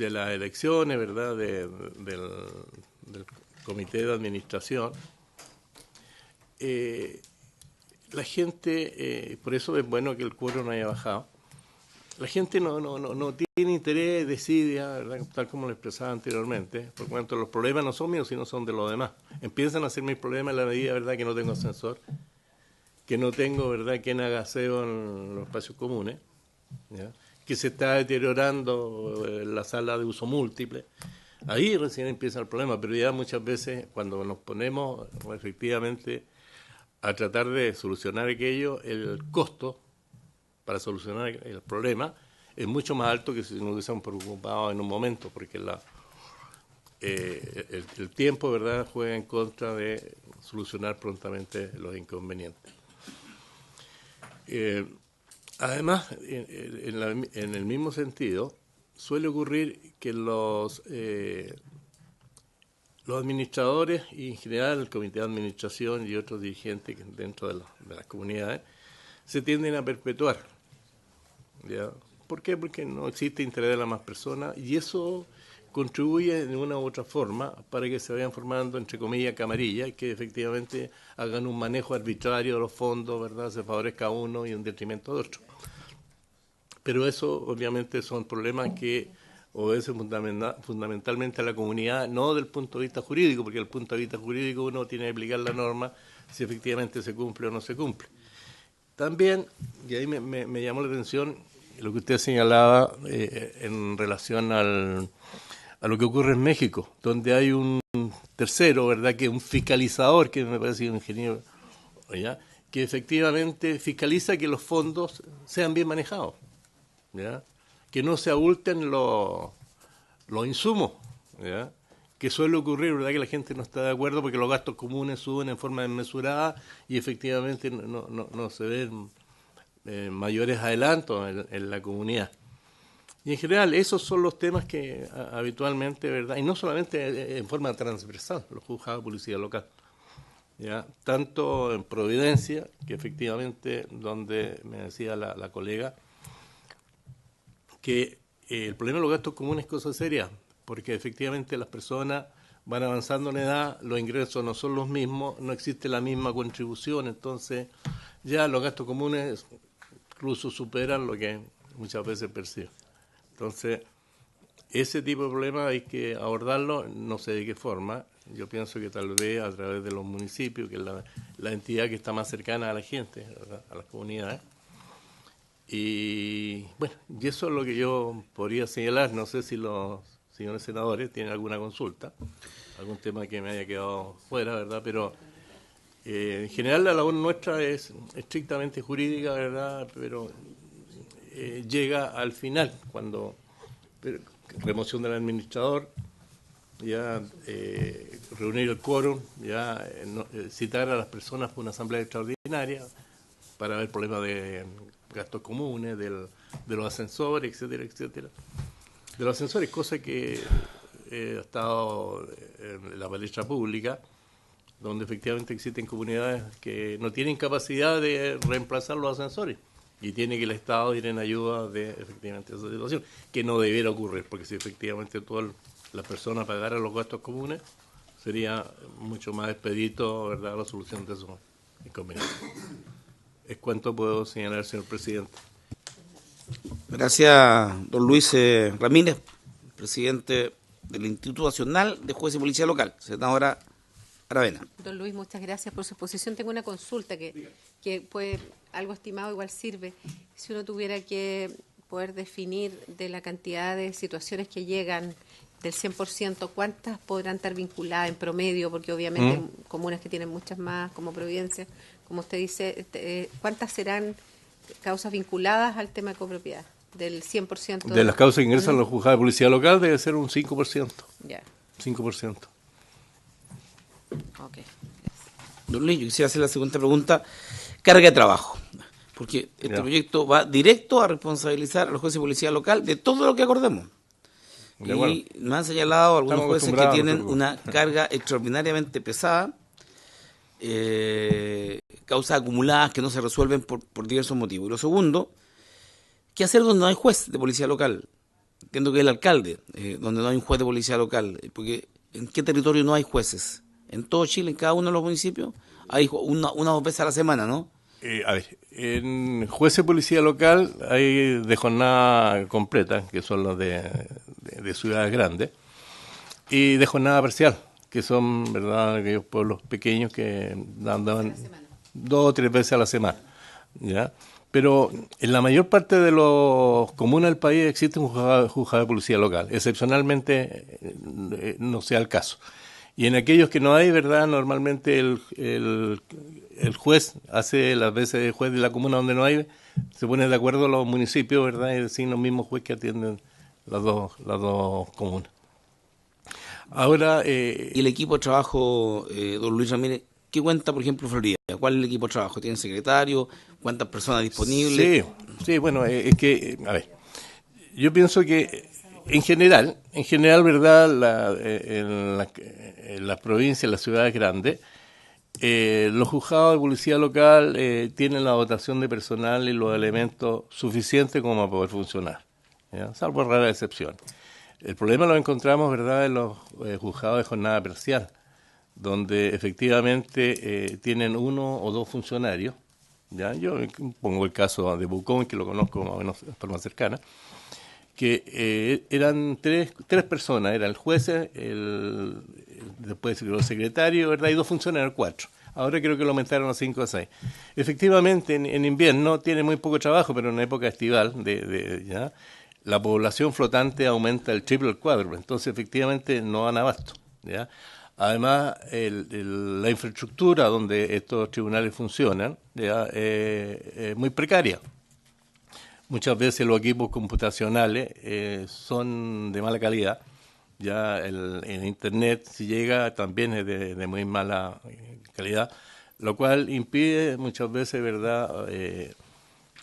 las elecciones, ¿verdad?, del comité de administración, la gente, por eso es bueno que el quórum no haya bajado, la gente no tiene interés, desidia, ¿verdad?, tal como lo expresaba anteriormente, por cuanto los problemas no son míos, sino son de los demás. Empiezan a ser mis problemas en la medida, ¿verdad?, que no tengo ascensor, que no tengo, ¿verdad?, quien haga aseo en los espacios comunes, ¿ya?, que se está deteriorando la sala de uso múltiple. Ahí recién empieza el problema, pero ya muchas veces cuando nos ponemos efectivamente a tratar de solucionar aquello, el costo para solucionar el problema es mucho más alto que si nos hubiésemos preocupado en un momento, porque el tiempo, ¿verdad?, juega en contra de solucionar prontamente los inconvenientes. Además, en el mismo sentido, suele ocurrir que los administradores y en general el comité de administración y otros dirigentes dentro de las comunidades se tienden a perpetuar, ¿ya? ¿Por qué? Porque no existe interés de las más personas y eso contribuye de una u otra forma para que se vayan formando, entre comillas, camarillas y que efectivamente hagan un manejo arbitrario de los fondos, ¿verdad?, se favorezca a uno y en detrimento de otro. Pero eso obviamente son problemas que obedecen fundamentalmente a la comunidad, no del punto de vista jurídico, porque desde el punto de vista jurídico uno tiene que aplicar la norma si efectivamente se cumple o no se cumple. También, y ahí me llamó la atención lo que usted señalaba en relación a lo que ocurre en México, donde hay un tercero, ¿verdad?, que es un fiscalizador, que me parece un ingeniero, ¿ya?, que efectivamente fiscaliza que los fondos sean bien manejados, ¿ya?, que no se abulten los insumos, ¿ya?, que suele ocurrir, ¿verdad?, que la gente no está de acuerdo porque los gastos comunes suben en forma desmesurada y efectivamente no se ven mayores adelantos en la comunidad. Y en general esos son los temas que habitualmente, ¿verdad? Y no solamente en forma transversal, los juzgados de policía local. ¿Ya? Tanto en Providencia, que efectivamente, donde me decía la colega, que el problema de los gastos comunes es cosa seria, porque efectivamente las personas van avanzando en edad, los ingresos no son los mismos, no existe la misma contribución, entonces ya los gastos comunes incluso superan lo que muchas veces perciben. Entonces, ese tipo de problemas hay que abordarlo, no sé de qué forma. Yo pienso que tal vez a través de los municipios, que es la entidad que está más cercana a la gente, ¿verdad? A las comunidades. Y bueno, y eso es lo que yo podría señalar. No sé si los señores senadores tienen alguna consulta, algún tema que me haya quedado fuera, ¿verdad? Pero en general la labor nuestra es estrictamente jurídica, ¿verdad? Pero llega al final, cuando remoción del administrador, ya reunir el quórum, ya citar a las personas por una asamblea extraordinaria para ver problemas de gastos comunes, de los ascensores, etcétera, etcétera. De los ascensores, cosa que ha estado en la palestra pública, donde efectivamente existen comunidades que no tienen capacidad de reemplazar los ascensores y tiene que el Estado ir en ayuda de efectivamente esa situación, que no debiera ocurrir, porque si efectivamente todas las personas pagaran los gastos comunes, sería mucho más expedito, ¿verdad?, la solución de esos inconvenientes. Es cuanto puedo señalar, señor presidente. Gracias, don Luis Ramírez, presidente del Instituto Nacional de Jueces y Policía Local, senadora Aravena. Don Luis, muchas gracias por su exposición. Tengo una consulta que puede, algo estimado igual sirve. Si uno tuviera que poder definir de la cantidad de situaciones que llegan del 100%, ¿cuántas podrán estar vinculadas en promedio? Porque obviamente hay comunas que tienen muchas más, como Providencia, como usted dice, ¿cuántas serán causas vinculadas al tema de copropiedad? Del 100%. De las causas que ingresan a los juzgados de policía local debe ser un 5%. Ya. 5%. Ok. Don Luis, yo quisiera hacer la segunda pregunta. Carga de trabajo. Porque este proyecto va directo a responsabilizar a los jueces de policía local de todo lo que acordemos. Y me han señalado algunos jueces que tienen una carga extraordinariamente pesada, causas acumuladas que no se resuelven por diversos motivos. Y lo segundo, ¿qué hacer donde no hay juez de policía local? Entiendo que es el alcalde, donde no hay un juez de policía local, porque ¿en qué territorio no hay jueces? En todo Chile, en cada uno de los municipios, hay una o dos veces a la semana, ¿no? A ver, en jueces de policía local hay de jornada completa, que son los de ciudades grandes, y de jornada parcial, que son, ¿verdad?, aquellos pueblos pequeños que andaban 2 o 3 veces a la semana, ¿ya? Pero en la mayor parte de los comunas del país existe un juzgado de policía local, excepcionalmente no sea el caso. Y en aquellos que no hay, ¿verdad?, normalmente el juez hace las veces de juez de la comuna donde no hay, se pone de acuerdo a los municipios, ¿verdad?, y designa los mismos jueces que atienden las dos comunas. Ahora... ¿Y el equipo de trabajo, don Luis Ramírez, qué cuenta, por ejemplo, Florida? ¿Cuál es el equipo de trabajo? ¿Tiene secretario? ¿Cuántas personas disponibles? Sí, bueno, es que, a ver, yo pienso que en general, ¿verdad?, en las provincias, en las ciudades grandes, los juzgados de policía local tienen la dotación de personal y los elementos suficientes como para poder funcionar, ¿ya?, salvo raras excepciones. El problema lo encontramos, ¿verdad?, en los juzgados de jornada parcial, donde efectivamente tienen 1 o 2 funcionarios, ¿ya? Yo pongo el caso de Bucón, que lo conozco más o menos de forma cercana, que eran tres personas, era el juez, después el secretario, ¿verdad?, y 2 funcionarios, 4. Ahora creo que lo aumentaron a 5 o 6. Efectivamente, en invierno tiene muy poco trabajo, pero en época estival, ¿ya?, la población flotante aumenta el triple o el cuádruple, entonces efectivamente no dan abasto, ¿ya? Además, la infraestructura donde estos tribunales funcionan, ¿ya?, es muy precaria. Muchas veces los equipos computacionales son de mala calidad. Ya el Internet, si llega, también es de muy mala calidad, lo cual impide muchas veces, ¿verdad?,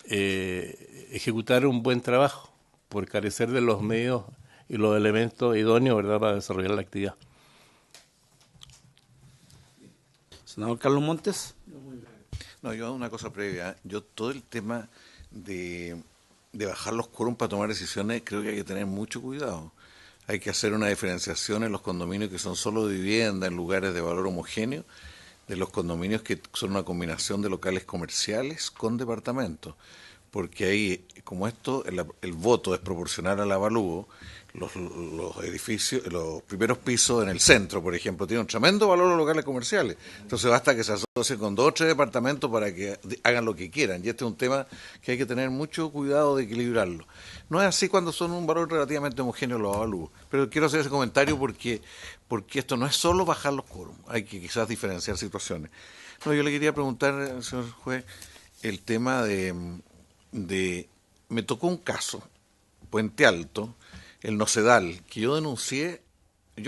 ejecutar un buen trabajo. por carecer de los medios y los elementos idóneos, ¿verdad?, para desarrollar la actividad. Senador Carlos Montes. No, yo una cosa previa. Yo todo el tema de bajar los quórum para tomar decisiones, creo que hay que tener mucho cuidado. Hay que hacer una diferenciación en los condominios que son solo de vivienda, en lugares de valor homogéneo, de los condominios que son una combinación de locales comerciales con departamentos. Porque ahí, como esto, el voto es proporcional al avalúo, los edificios, los primeros pisos en el centro, por ejemplo, tienen un tremendo valor los locales comerciales. Entonces basta que se asocien con 2 o 3 departamentos para que hagan lo que quieran. Y este es un tema que hay que tener mucho cuidado de equilibrarlo. No es así cuando son un valor relativamente homogéneo los avalúos. Pero quiero hacer ese comentario porque esto no es solo bajar los quórum, hay que quizás diferenciar situaciones. No, yo le quería preguntar, señor juez, el tema me tocó un caso, Puente Alto, el Nocedal, que yo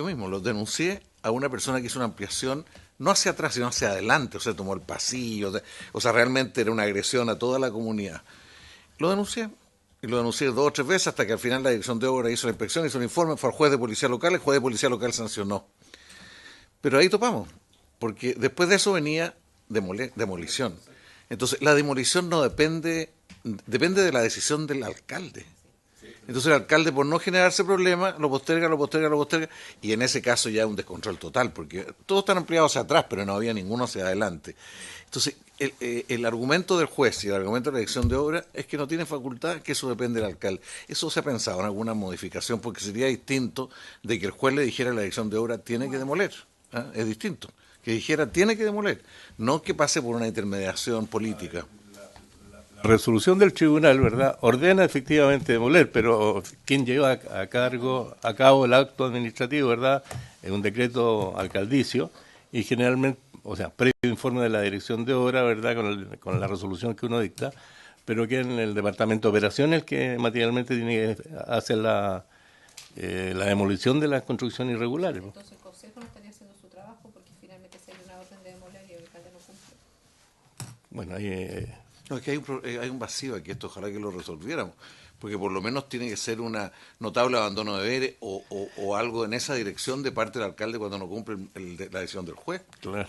mismo lo denuncié a una persona que hizo una ampliación, no hacia atrás, sino hacia adelante, o sea, tomó el pasillo, o sea, realmente era una agresión a toda la comunidad. Lo denuncié, y lo denuncié 2 o 3 veces, hasta que al final la dirección de obra hizo la inspección, hizo un informe, fue al juez de policía local, el juez de policía local sancionó. Pero ahí topamos, porque después de eso venía demolición. Entonces, la demolición no depende de la decisión del alcalde. Entonces el alcalde, por no generarse problemas, lo posterga, y en ese caso ya es un descontrol total, porque todos están ampliados hacia atrás, pero no había ninguno hacia adelante. Entonces, el argumento del juez y el argumento de la dirección de obra es que no tiene facultad, que eso depende del alcalde. Eso se ha pensado en alguna modificación, porque sería distinto de que el juez le dijera a la dirección de obra tiene que demoler. Es distinto, que dijera tiene que demoler, no que pase por una intermediación política. La resolución del tribunal, ¿verdad?, ordena efectivamente demoler, pero quien lleva a cabo el acto administrativo, ¿verdad?, es un decreto alcaldicio y generalmente, o sea, previo informe de la dirección de obra, ¿verdad?, con la resolución que uno dicta, pero que en el departamento de operaciones el que materialmente tiene que hacer la demolición de las construcciones irregulares. Entonces el Consejo no estaría haciendo su trabajo porque finalmente se hay una orden de demoler y el alcalde no cumple. Bueno, ahí... No, es que hay un vacío aquí, esto ojalá que lo resolviéramos, porque por lo menos tiene que ser una notable abandono de deberes o algo en esa dirección de parte del alcalde cuando no cumple la decisión del juez. Claro.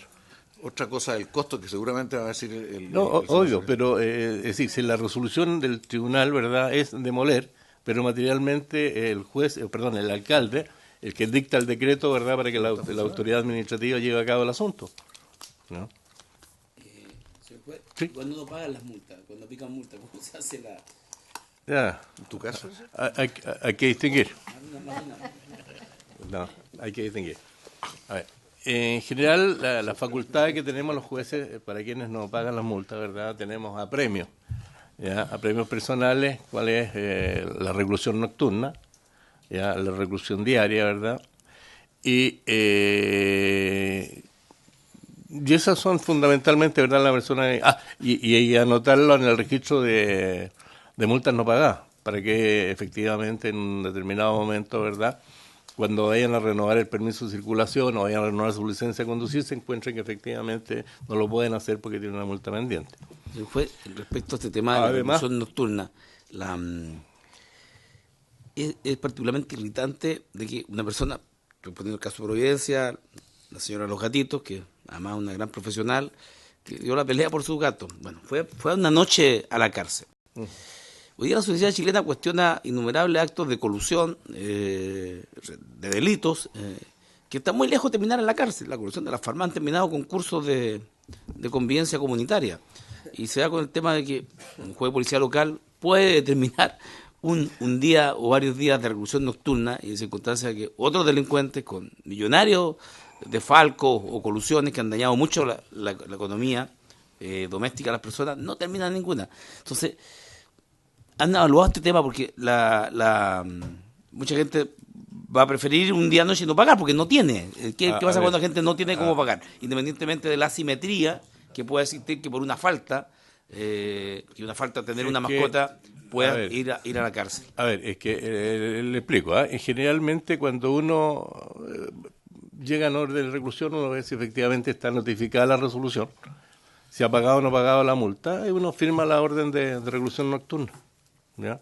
Otra cosa, el costo que seguramente va a decir obvio, pero es decir, si la resolución del tribunal, ¿verdad?, es demoler, pero materialmente el alcalde, el que dicta el decreto, ¿verdad?, para que la autoridad administrativa lleve a cabo el asunto, ¿no? Sí. Cuando uno paga las multas, cuando aplican multas, ¿cómo se hace la...? Ya. ¿En tu caso? Hay que distinguir. No, hay que distinguir. A ver, en general, la facultad que tenemos los jueces, para quienes no pagan las multas, ¿verdad?, tenemos a premios, ¿ya?, a premios personales, cuál es la reclusión nocturna, ¿ya?, la reclusión diaria, ¿verdad?, y esas son fundamentalmente, ¿verdad?, la persona... y anotarlo en el registro de multas no pagadas, para que efectivamente en un determinado momento, ¿verdad?, cuando vayan a renovar el permiso de circulación o vayan a renovar su licencia de conducir, se encuentren que efectivamente no lo pueden hacer porque tienen una multa pendiente. Respecto a este tema de la reclusión nocturna, es particularmente irritante de que una persona, estoy poniendo el caso de Providencia, la señora Los Gatitos, que además una gran profesional, que dio la pelea por sus gatos. Bueno, fue una noche a la cárcel. Hoy día la sociedad chilena cuestiona innumerables actos de colusión, de delitos, que están muy lejos de terminar en la cárcel. La colusión de las farmas han terminado con cursos de convivencia comunitaria. Y se da con el tema de que un juez de policía local puede determinar un día o varios días de reclusión nocturna y en circunstancias que otros delincuentes con millonarios desfalcos o colusiones que han dañado mucho la economía doméstica de las personas, no terminan ninguna. Entonces, han evaluado este tema porque mucha gente va a preferir un día noche y no pagar porque no tiene. ¿Qué pasa cuando la gente no tiene cómo pagar? Independientemente de la asimetría que pueda existir, que por una falta, tener una mascota, pueda ir a la cárcel. A ver, es que le explico. Generalmente cuando uno llega en orden de reclusión, uno ve si efectivamente está notificada la resolución, si ha pagado o no ha pagado la multa, y uno firma la orden de reclusión nocturna, ¿ya?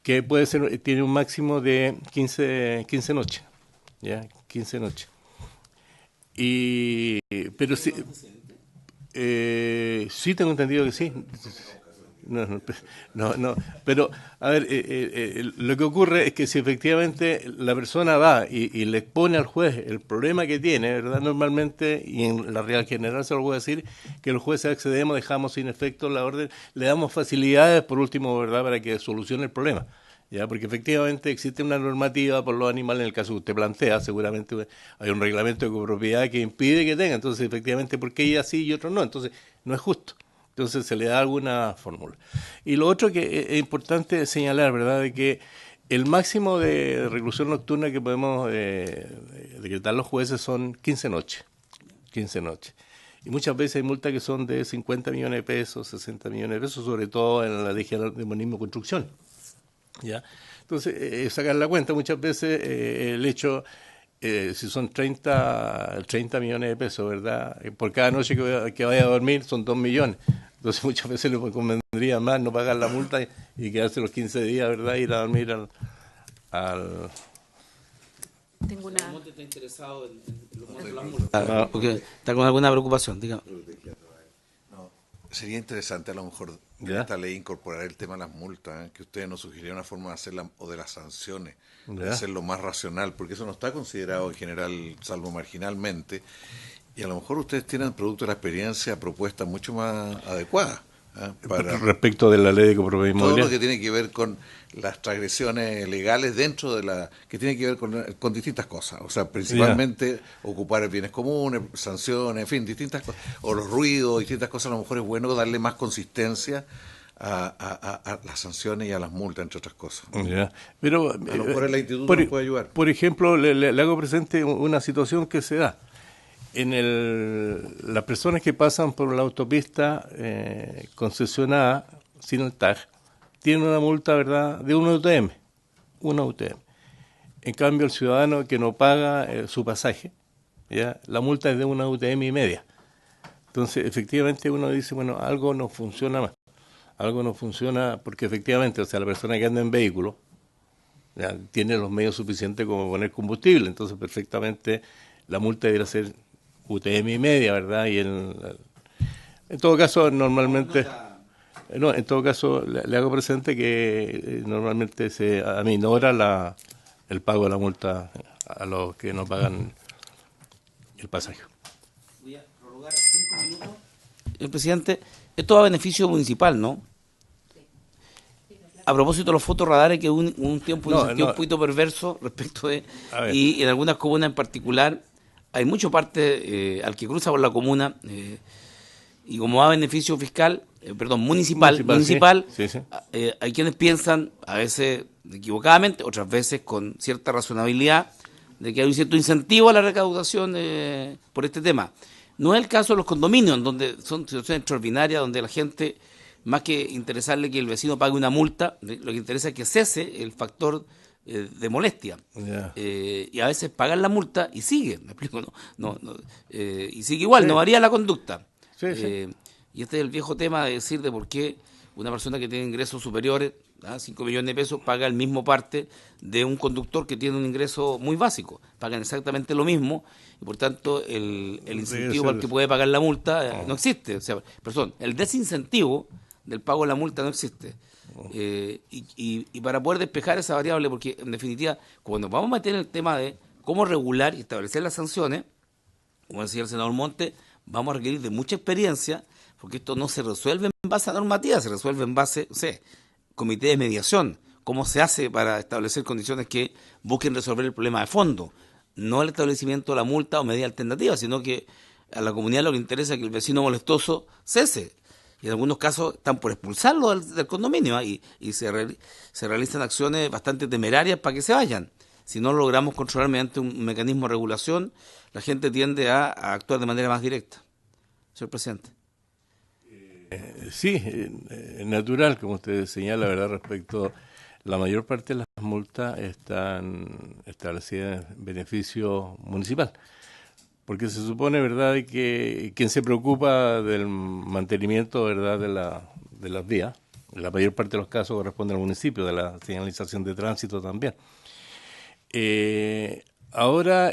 que puede ser, tiene un máximo de 15 noches, ¿ya? 15 noches. Pero sí, sí tengo entendido que sí. No, pero a ver, lo que ocurre es que si efectivamente la persona va y le expone al juez el problema que tiene, ¿verdad? Normalmente, y en la Real General se lo voy a decir, que los jueces accedemos, dejamos sin efecto la orden, le damos facilidades, por último, ¿verdad?, para que solucione el problema. ¿Ya? Porque efectivamente existe una normativa por los animales, en el caso que usted plantea, seguramente hay un reglamento de copropiedad que impide que tenga, entonces efectivamente, ¿por qué ella sí y otros no? Entonces, no es justo. Entonces se le da alguna fórmula. Y lo otro que es importante señalar, ¿verdad?, de que el máximo de reclusión nocturna que podemos decretar los jueces son 15 noches. 15 noches. Y muchas veces hay multas que son de 50 millones de pesos, 60 millones de pesos, sobre todo en la Ley General de Urbanismo y Construcción. ¿Ya? Entonces, sacar la cuenta, muchas veces el hecho, si son 30 millones de pesos, ¿verdad? Por cada noche que vaya a dormir son 2 millones. Entonces, muchas veces le convendría más no pagar la multa y quedarse los 15 días, ¿verdad? Ir a dormir al... Tengo una... ¿Está interesado en los montos de las multas? Porque está con alguna preocupación, digamos. Sería interesante a lo mejor en esta ley incorporar el tema de las multas, que ustedes nos sugirieran una forma de hacerla, o de las sanciones, de hacerlo más racional, porque eso no está considerado en general, salvo marginalmente, y a lo mejor ustedes tienen, producto de la experiencia, propuestas mucho más adecuadas. Para respecto de la ley de copropiedad inmobiliaria. Todo lo que tiene que ver con las transgresiones legales dentro de la... que tiene que ver con distintas cosas, o sea, principalmente ocupar bienes comunes, sanciones, en fin, distintas cosas, o los ruidos, distintas cosas. A lo mejor es bueno darle más consistencia a las sanciones y a las multas, entre otras cosas. Pero a lo mejor el instituto nos puede ayudar. Por ejemplo, le hago presente una situación que se da. Las personas que pasan por la autopista concesionada sin el TAG tienen una multa, ¿verdad?, de una UTM. En cambio, el ciudadano que no paga su pasaje, ¿ya?, la multa es de una UTM y media. Entonces, efectivamente, uno dice, bueno, algo no funciona más. Algo no funciona porque efectivamente, o sea, la persona que anda en vehículo ya tiene los medios suficientes como poner combustible. Entonces, perfectamente, la multa debería ser UTM y media, ¿verdad? Y en todo caso, normalmente... No, en todo caso, le hago presente que normalmente se aminora el pago de la multa a los que no pagan el pasaje. Voy a prorrogar 5 minutos. El presidente, esto va a beneficio municipal, ¿no? A propósito de los fotorradares, que un tiempo un poquito perverso respecto de... Y en algunas comunas en particular, hay mucha parte al que cruza por la comuna, y como va a beneficio fiscal, municipal, sí. Hay quienes piensan, a veces equivocadamente, otras veces con cierta razonabilidad, de que hay un cierto incentivo a la recaudación por este tema. No es el caso de los condominios, donde son situaciones extraordinarias, donde la gente, más que interesarle que el vecino pague una multa, lo que interesa es que cese el factor de molestia. Y a veces pagan la multa y sigue, ¿me explico? Y sigue igual, no varía la conducta. Y este es el viejo tema de decir de por qué una persona que tiene ingresos superiores a 5 millones de pesos paga el mismo parte de un conductor que tiene un ingreso muy básico. Pagan exactamente lo mismo y por tanto el incentivo para el que puede pagar la multa no existe. O sea, el desincentivo del pago de la multa no existe. Y para poder despejar esa variable, porque en definitiva, cuando vamos a meter el tema de cómo regular y establecer las sanciones, como decía el senador Monte, vamos a requerir de mucha experiencia, porque esto no se resuelve en base a normativa, se resuelve en base, comité de mediación, cómo se hace para establecer condiciones que busquen resolver el problema de fondo, no el establecimiento de la multa o medida alternativa, sino que a la comunidad lo que interesa es que el vecino molestoso cese, y en algunos casos están por expulsarlo del condominio, y se realizan acciones bastante temerarias para que se vayan. Si no lo logramos controlar mediante un mecanismo de regulación, la gente tiende a actuar de manera más directa. Señor presidente. Sí, es natural, como usted señala, ¿verdad? Respecto, la mayor parte de las multas están establecidas en beneficio municipal, porque se supone, ¿verdad?, que quien se preocupa del mantenimiento, ¿verdad?, de las vías, la mayor parte de los casos corresponde al municipio, de la señalización de tránsito también. Ahora,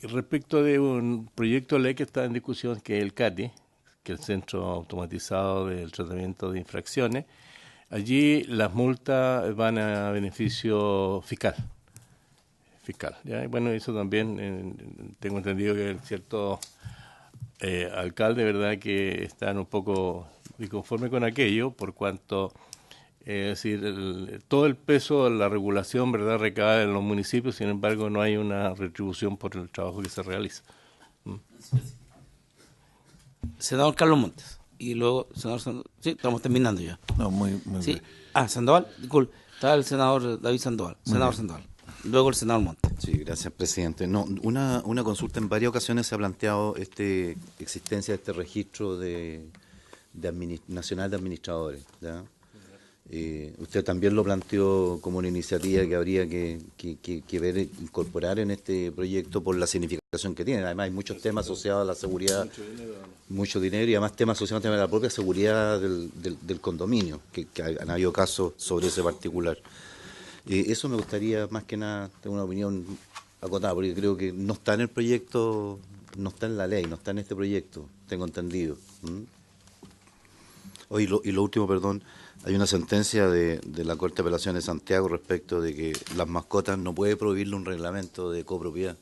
respecto de un proyecto de ley que está en discusión, que es el CATI, que es el Centro Automatizado del Tratamiento de Infracciones, allí las multas van a beneficio fiscal. ¿Ya? Y bueno, eso también tengo entendido que ciertos alcaldes, ¿verdad?, que están un poco inconformes con aquello, por cuanto, es decir, todo el peso de la regulación, ¿verdad?, recae en los municipios, sin embargo no hay una retribución por el trabajo que se realiza. Senador Carlos Montes. Y luego, senador Sandoval. Sí, estamos terminando ya. No, muy Sí. bien. Sandoval, disculpe. Está el senador David Sandoval. Senador Sandoval. Luego el senador Montes. Sí, gracias, presidente. No, una consulta, en varias ocasiones se ha planteado existencia de este registro nacional de administradores, ¿ya? Usted también lo planteó como una iniciativa que habría que incorporar en este proyecto por la significación que tiene. Además hay muchos temas asociados a la seguridad, mucho dinero y además temas asociados también a la propia seguridad del condominio, que han habido casos sobre ese particular. Eso me gustaría más que nada, tengo una opinión acotada, porque creo que no está en el proyecto, no está en la ley, no está en este proyecto, tengo entendido. Y lo último, perdón, hay una sentencia de la Corte de Apelaciones de Santiago respecto de que las mascotas no puede prohibirle un reglamento de copropiedad.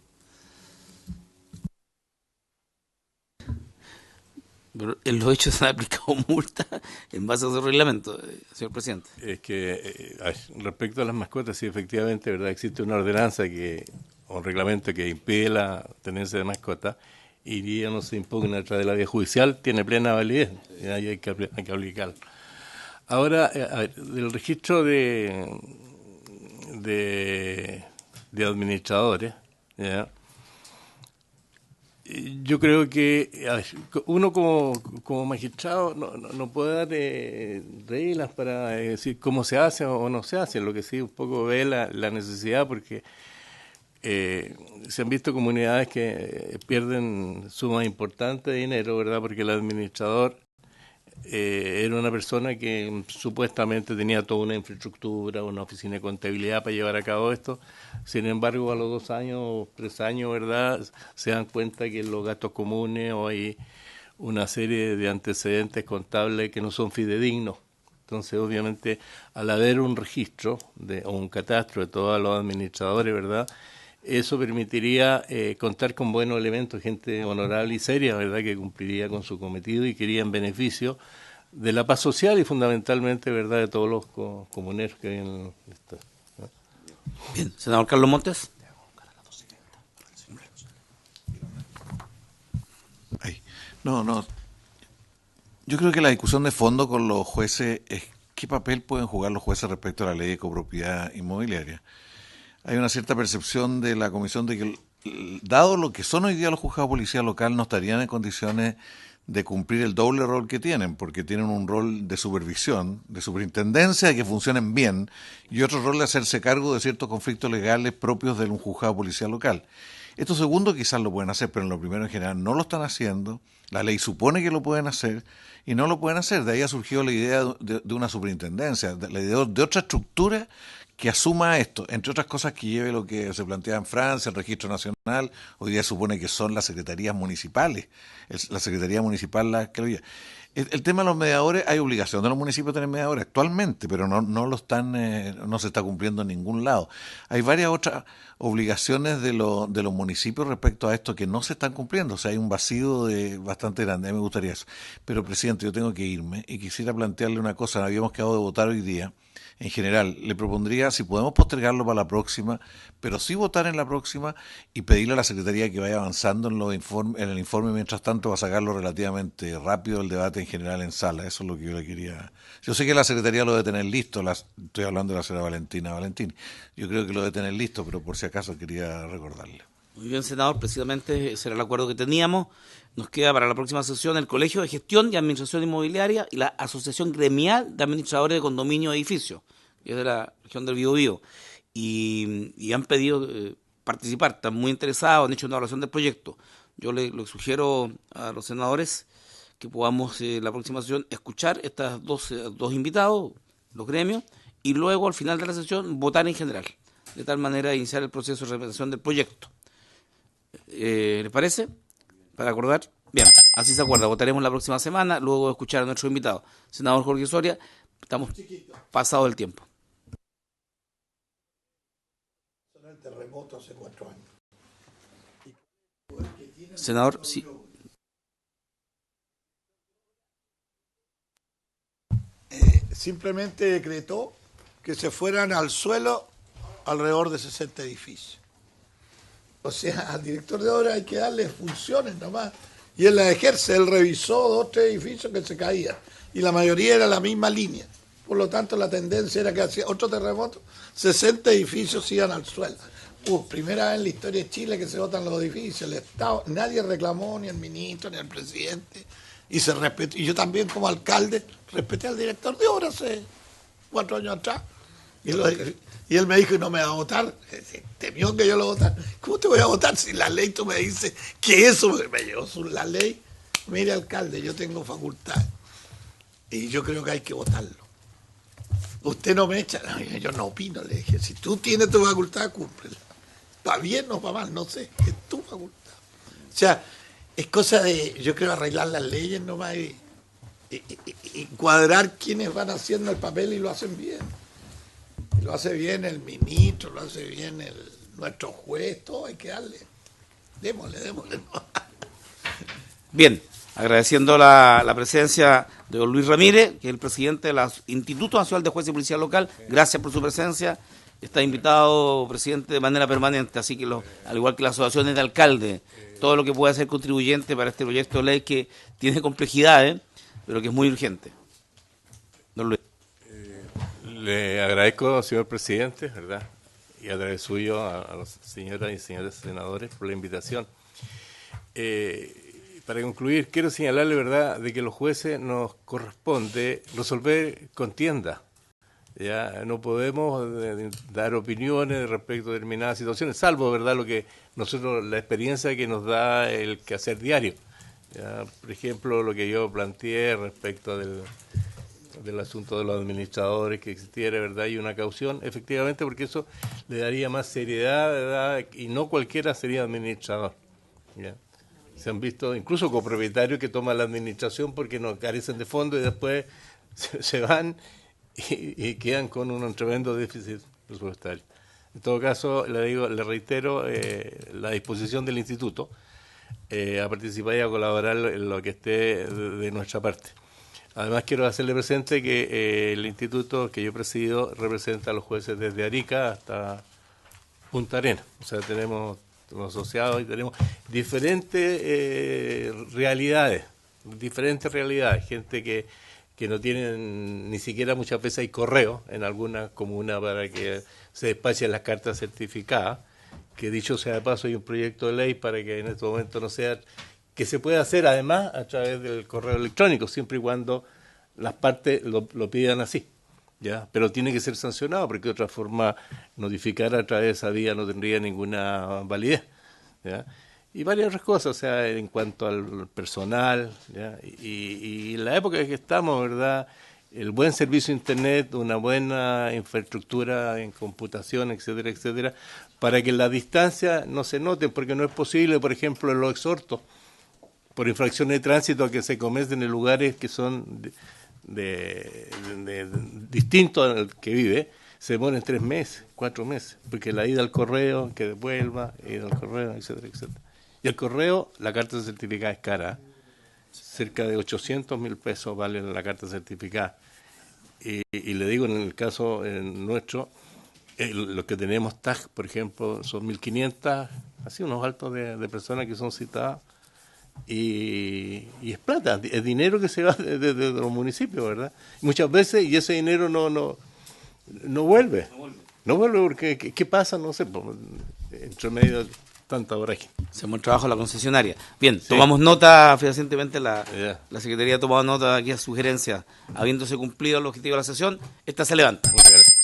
Pero en los hechos se han aplicado multas en base a ese reglamento, señor presidente. Es que respecto a las mascotas, sí, efectivamente, ¿verdad?, existe una ordenanza o un reglamento que impide la tenencia de mascotas, y ya no se impugna a través de la vía judicial, tiene plena validez, y ahí hay que aplicarlo. Ahora, del registro de administradores, ¿ya? Yo creo que uno como magistrado no puede dar reglas para decir cómo se hace o no se hace, lo que sí un poco ve la necesidad, porque se han visto comunidades que pierden sumas importantes de dinero, ¿verdad?, porque el administrador era una persona que supuestamente tenía toda una infraestructura, una oficina de contabilidad para llevar a cabo esto. Sin embargo, a los 2 años, 3 años, ¿verdad?, se dan cuenta que en los gastos comunes o hay una serie de antecedentes contables que no son fidedignos. Entonces, obviamente, al haber un registro o un catastro de todos los administradores, ¿verdad?, eso permitiría contar con buenos elementos, gente honorable y seria, ¿verdad?, que cumpliría con su cometido y quería en beneficio de la paz social y fundamentalmente, ¿verdad?, de todos los comuneros que hay en el Estado. Bien, senador Carlos Montes. No. Yo creo que la discusión de fondo con los jueces es qué papel pueden jugar los jueces respecto a la ley de copropiedad inmobiliaria. Hay una cierta percepción de la comisión de que, dado lo que son hoy día los juzgados de policía local, no estarían en condiciones de cumplir el doble rol que tienen, porque tienen un rol de supervisión, de superintendencia, de que funcionen bien, y otro rol de hacerse cargo de ciertos conflictos legales propios de un juzgado de policía local. Esto segundo quizás lo pueden hacer, pero en lo primero en general no lo están haciendo. La ley supone que lo pueden hacer y no lo pueden hacer. De ahí ha surgido la idea de una superintendencia, la idea de otra estructura que asuma esto, entre otras cosas que lleve lo que se plantea en Francia, el registro nacional. Hoy día supone que son las secretarías municipales, la secretaría municipal la que lo lleva. El tema de los mediadores, hay obligación de los municipios de tener mediadores actualmente, pero no se está cumpliendo en ningún lado. Hay varias otras obligaciones de los municipios respecto a esto que no se están cumpliendo. O sea, hay un vacío bastante grande. A mí me gustaría eso. Pero, presidente, yo tengo que irme y quisiera plantearle una cosa. Habíamos quedado de votar hoy día. En general, le propondría, si podemos postergarlo para la próxima, pero sí votar en la próxima y pedirle a la Secretaría que vaya avanzando en el informe, mientras tanto, va a sacarlo relativamente rápido el debate en general en sala. Eso es lo que yo le quería. Yo sé que la Secretaría lo debe tener listo, estoy hablando de la señora Valentina Valentín. Yo creo que lo debe tener listo, pero por si acaso quería recordarle. Muy bien, senador, precisamente ese era el acuerdo que teníamos. Nos queda para la próxima sesión el Colegio de Gestión y Administración Inmobiliaria y la Asociación Gremial de Administradores de Condominio y Edificios, que es de la región del Biobío, y han pedido participar, están muy interesados, han hecho una evaluación del proyecto. Yo le sugiero a los senadores que podamos la próxima sesión escuchar estos dos invitados, los gremios, y luego al final de la sesión votar en general, de tal manera iniciar el proceso de representación del proyecto. ¿Les parece? Para acordar. Bien, así se acuerda. Votaremos la próxima semana, luego de escuchar a nuestro invitado. Senador Jorge Soria, estamos pasados el tiempo. El terremoto hace 4 años. Senador, sí. Simplemente decretó que se fueran al suelo alrededor de 60 edificios. O sea, al director de obra hay que darle funciones nomás. Y él las ejerce, él revisó 2 o 3 edificios que se caían. Y la mayoría era la misma línea. Por lo tanto, la tendencia era que hacía otro terremoto, 60 edificios iban al suelo. Primera vez en la historia de Chile que se votan los edificios. El Estado, nadie reclamó, ni el ministro, ni el presidente. Y se respetó. Y yo también, como alcalde, respeté al director de obra hace 4 años atrás. Y él me dijo, no me va a votar. Temió que yo lo votara. ¿Cómo te voy a votar si la ley tú me dices que eso me llevó la ley? Mire, alcalde, yo tengo facultad. Y yo creo que hay que votarlo. Usted no me echa. No, yo no opino, le dije. Si tú tienes tu facultad, cúmplela. Para bien o para mal, no sé. Es tu facultad. O sea, es cosa de, yo creo, arreglar las leyes nomás y cuadrar quienes van haciendo el papel y lo hacen bien. Lo hace bien el ministro, lo hace bien nuestro juez, todo hay que darle. Démosle. Bien, agradeciendo la presencia de don Luis Ramírez, que es el presidente del Instituto Nacional de Jueces y Policía Local. Gracias por su presencia. Está invitado, presidente, de manera permanente, así que al igual que las asociaciones de alcaldes, todo lo que pueda ser contribuyente para este proyecto de ley que tiene complejidades, pero que es muy urgente. Don Luis. Le agradezco, señor presidente, ¿verdad? Y a través suyo a las señoras y señores senadores por la invitación. Para concluir, quiero señalarle, ¿verdad?, de que los jueces nos corresponde resolver contiendas. Ya no podemos dar opiniones respecto a determinadas situaciones, salvo, ¿verdad?, lo que nosotros, la experiencia que nos da el quehacer diario. Ya, por ejemplo, lo que yo planteé respecto del asunto de los administradores, que existiera, ¿verdad?, y una caución, efectivamente, porque eso le daría más seriedad, ¿verdad?, y no cualquiera sería administrador. ¿Ya? Se han visto incluso copropietarios que toman la administración porque no carecen de fondo y después se van y quedan con un tremendo déficit presupuestario. En todo caso, le reitero la disposición del instituto a participar y a colaborar en lo que esté de nuestra parte. Además, quiero hacerle presente que el instituto que yo presido representa a los jueces desde Arica hasta Punta Arenas. O sea, tenemos los asociados y tenemos diferentes realidades, gente que no tienen ni siquiera muchas veces hay correo en alguna comuna para que se despachen las cartas certificadas, que dicho sea de paso hay un proyecto de ley para que en este momento no sea, que se puede hacer además a través del correo electrónico, siempre y cuando las partes lo pidan así. ¿Ya? Pero tiene que ser sancionado porque de otra forma notificar a través de esa vía no tendría ninguna validez. ¿Ya? Y varias otras cosas, o sea, en cuanto al personal, ¿ya? Y en la época en que estamos, ¿verdad?, el buen servicio de Internet, una buena infraestructura en computación, etcétera, etcétera, para que la distancia no se note, porque no es posible, por ejemplo, en los exhortos por infracciones de tránsito a que se cometen en lugares que son distinto al que vive, se demoran 3 meses, 4 meses, porque la ida al correo, que devuelva, ida al correo, etcétera, etcétera. Y el correo, la carta certificada es cara, cerca de 800.000 pesos vale la carta certificada. Y le digo, en el caso nuestro, los que tenemos TAG, por ejemplo, son 1.500, así unos altos de personas que son citadas. Y es plata, es dinero que se va de los municipios, ¿verdad? Muchas veces, y ese dinero no vuelve. No vuelve porque, ¿qué pasa? No sé, entre medio de tanta vorágine. Hacemos el trabajo de la concesionaria. Bien, sí. Tomamos nota, fehacientemente la Secretaría ha tomado nota de aquellas sugerencias, habiéndose cumplido el objetivo de la sesión, esta se levanta. Muchas gracias.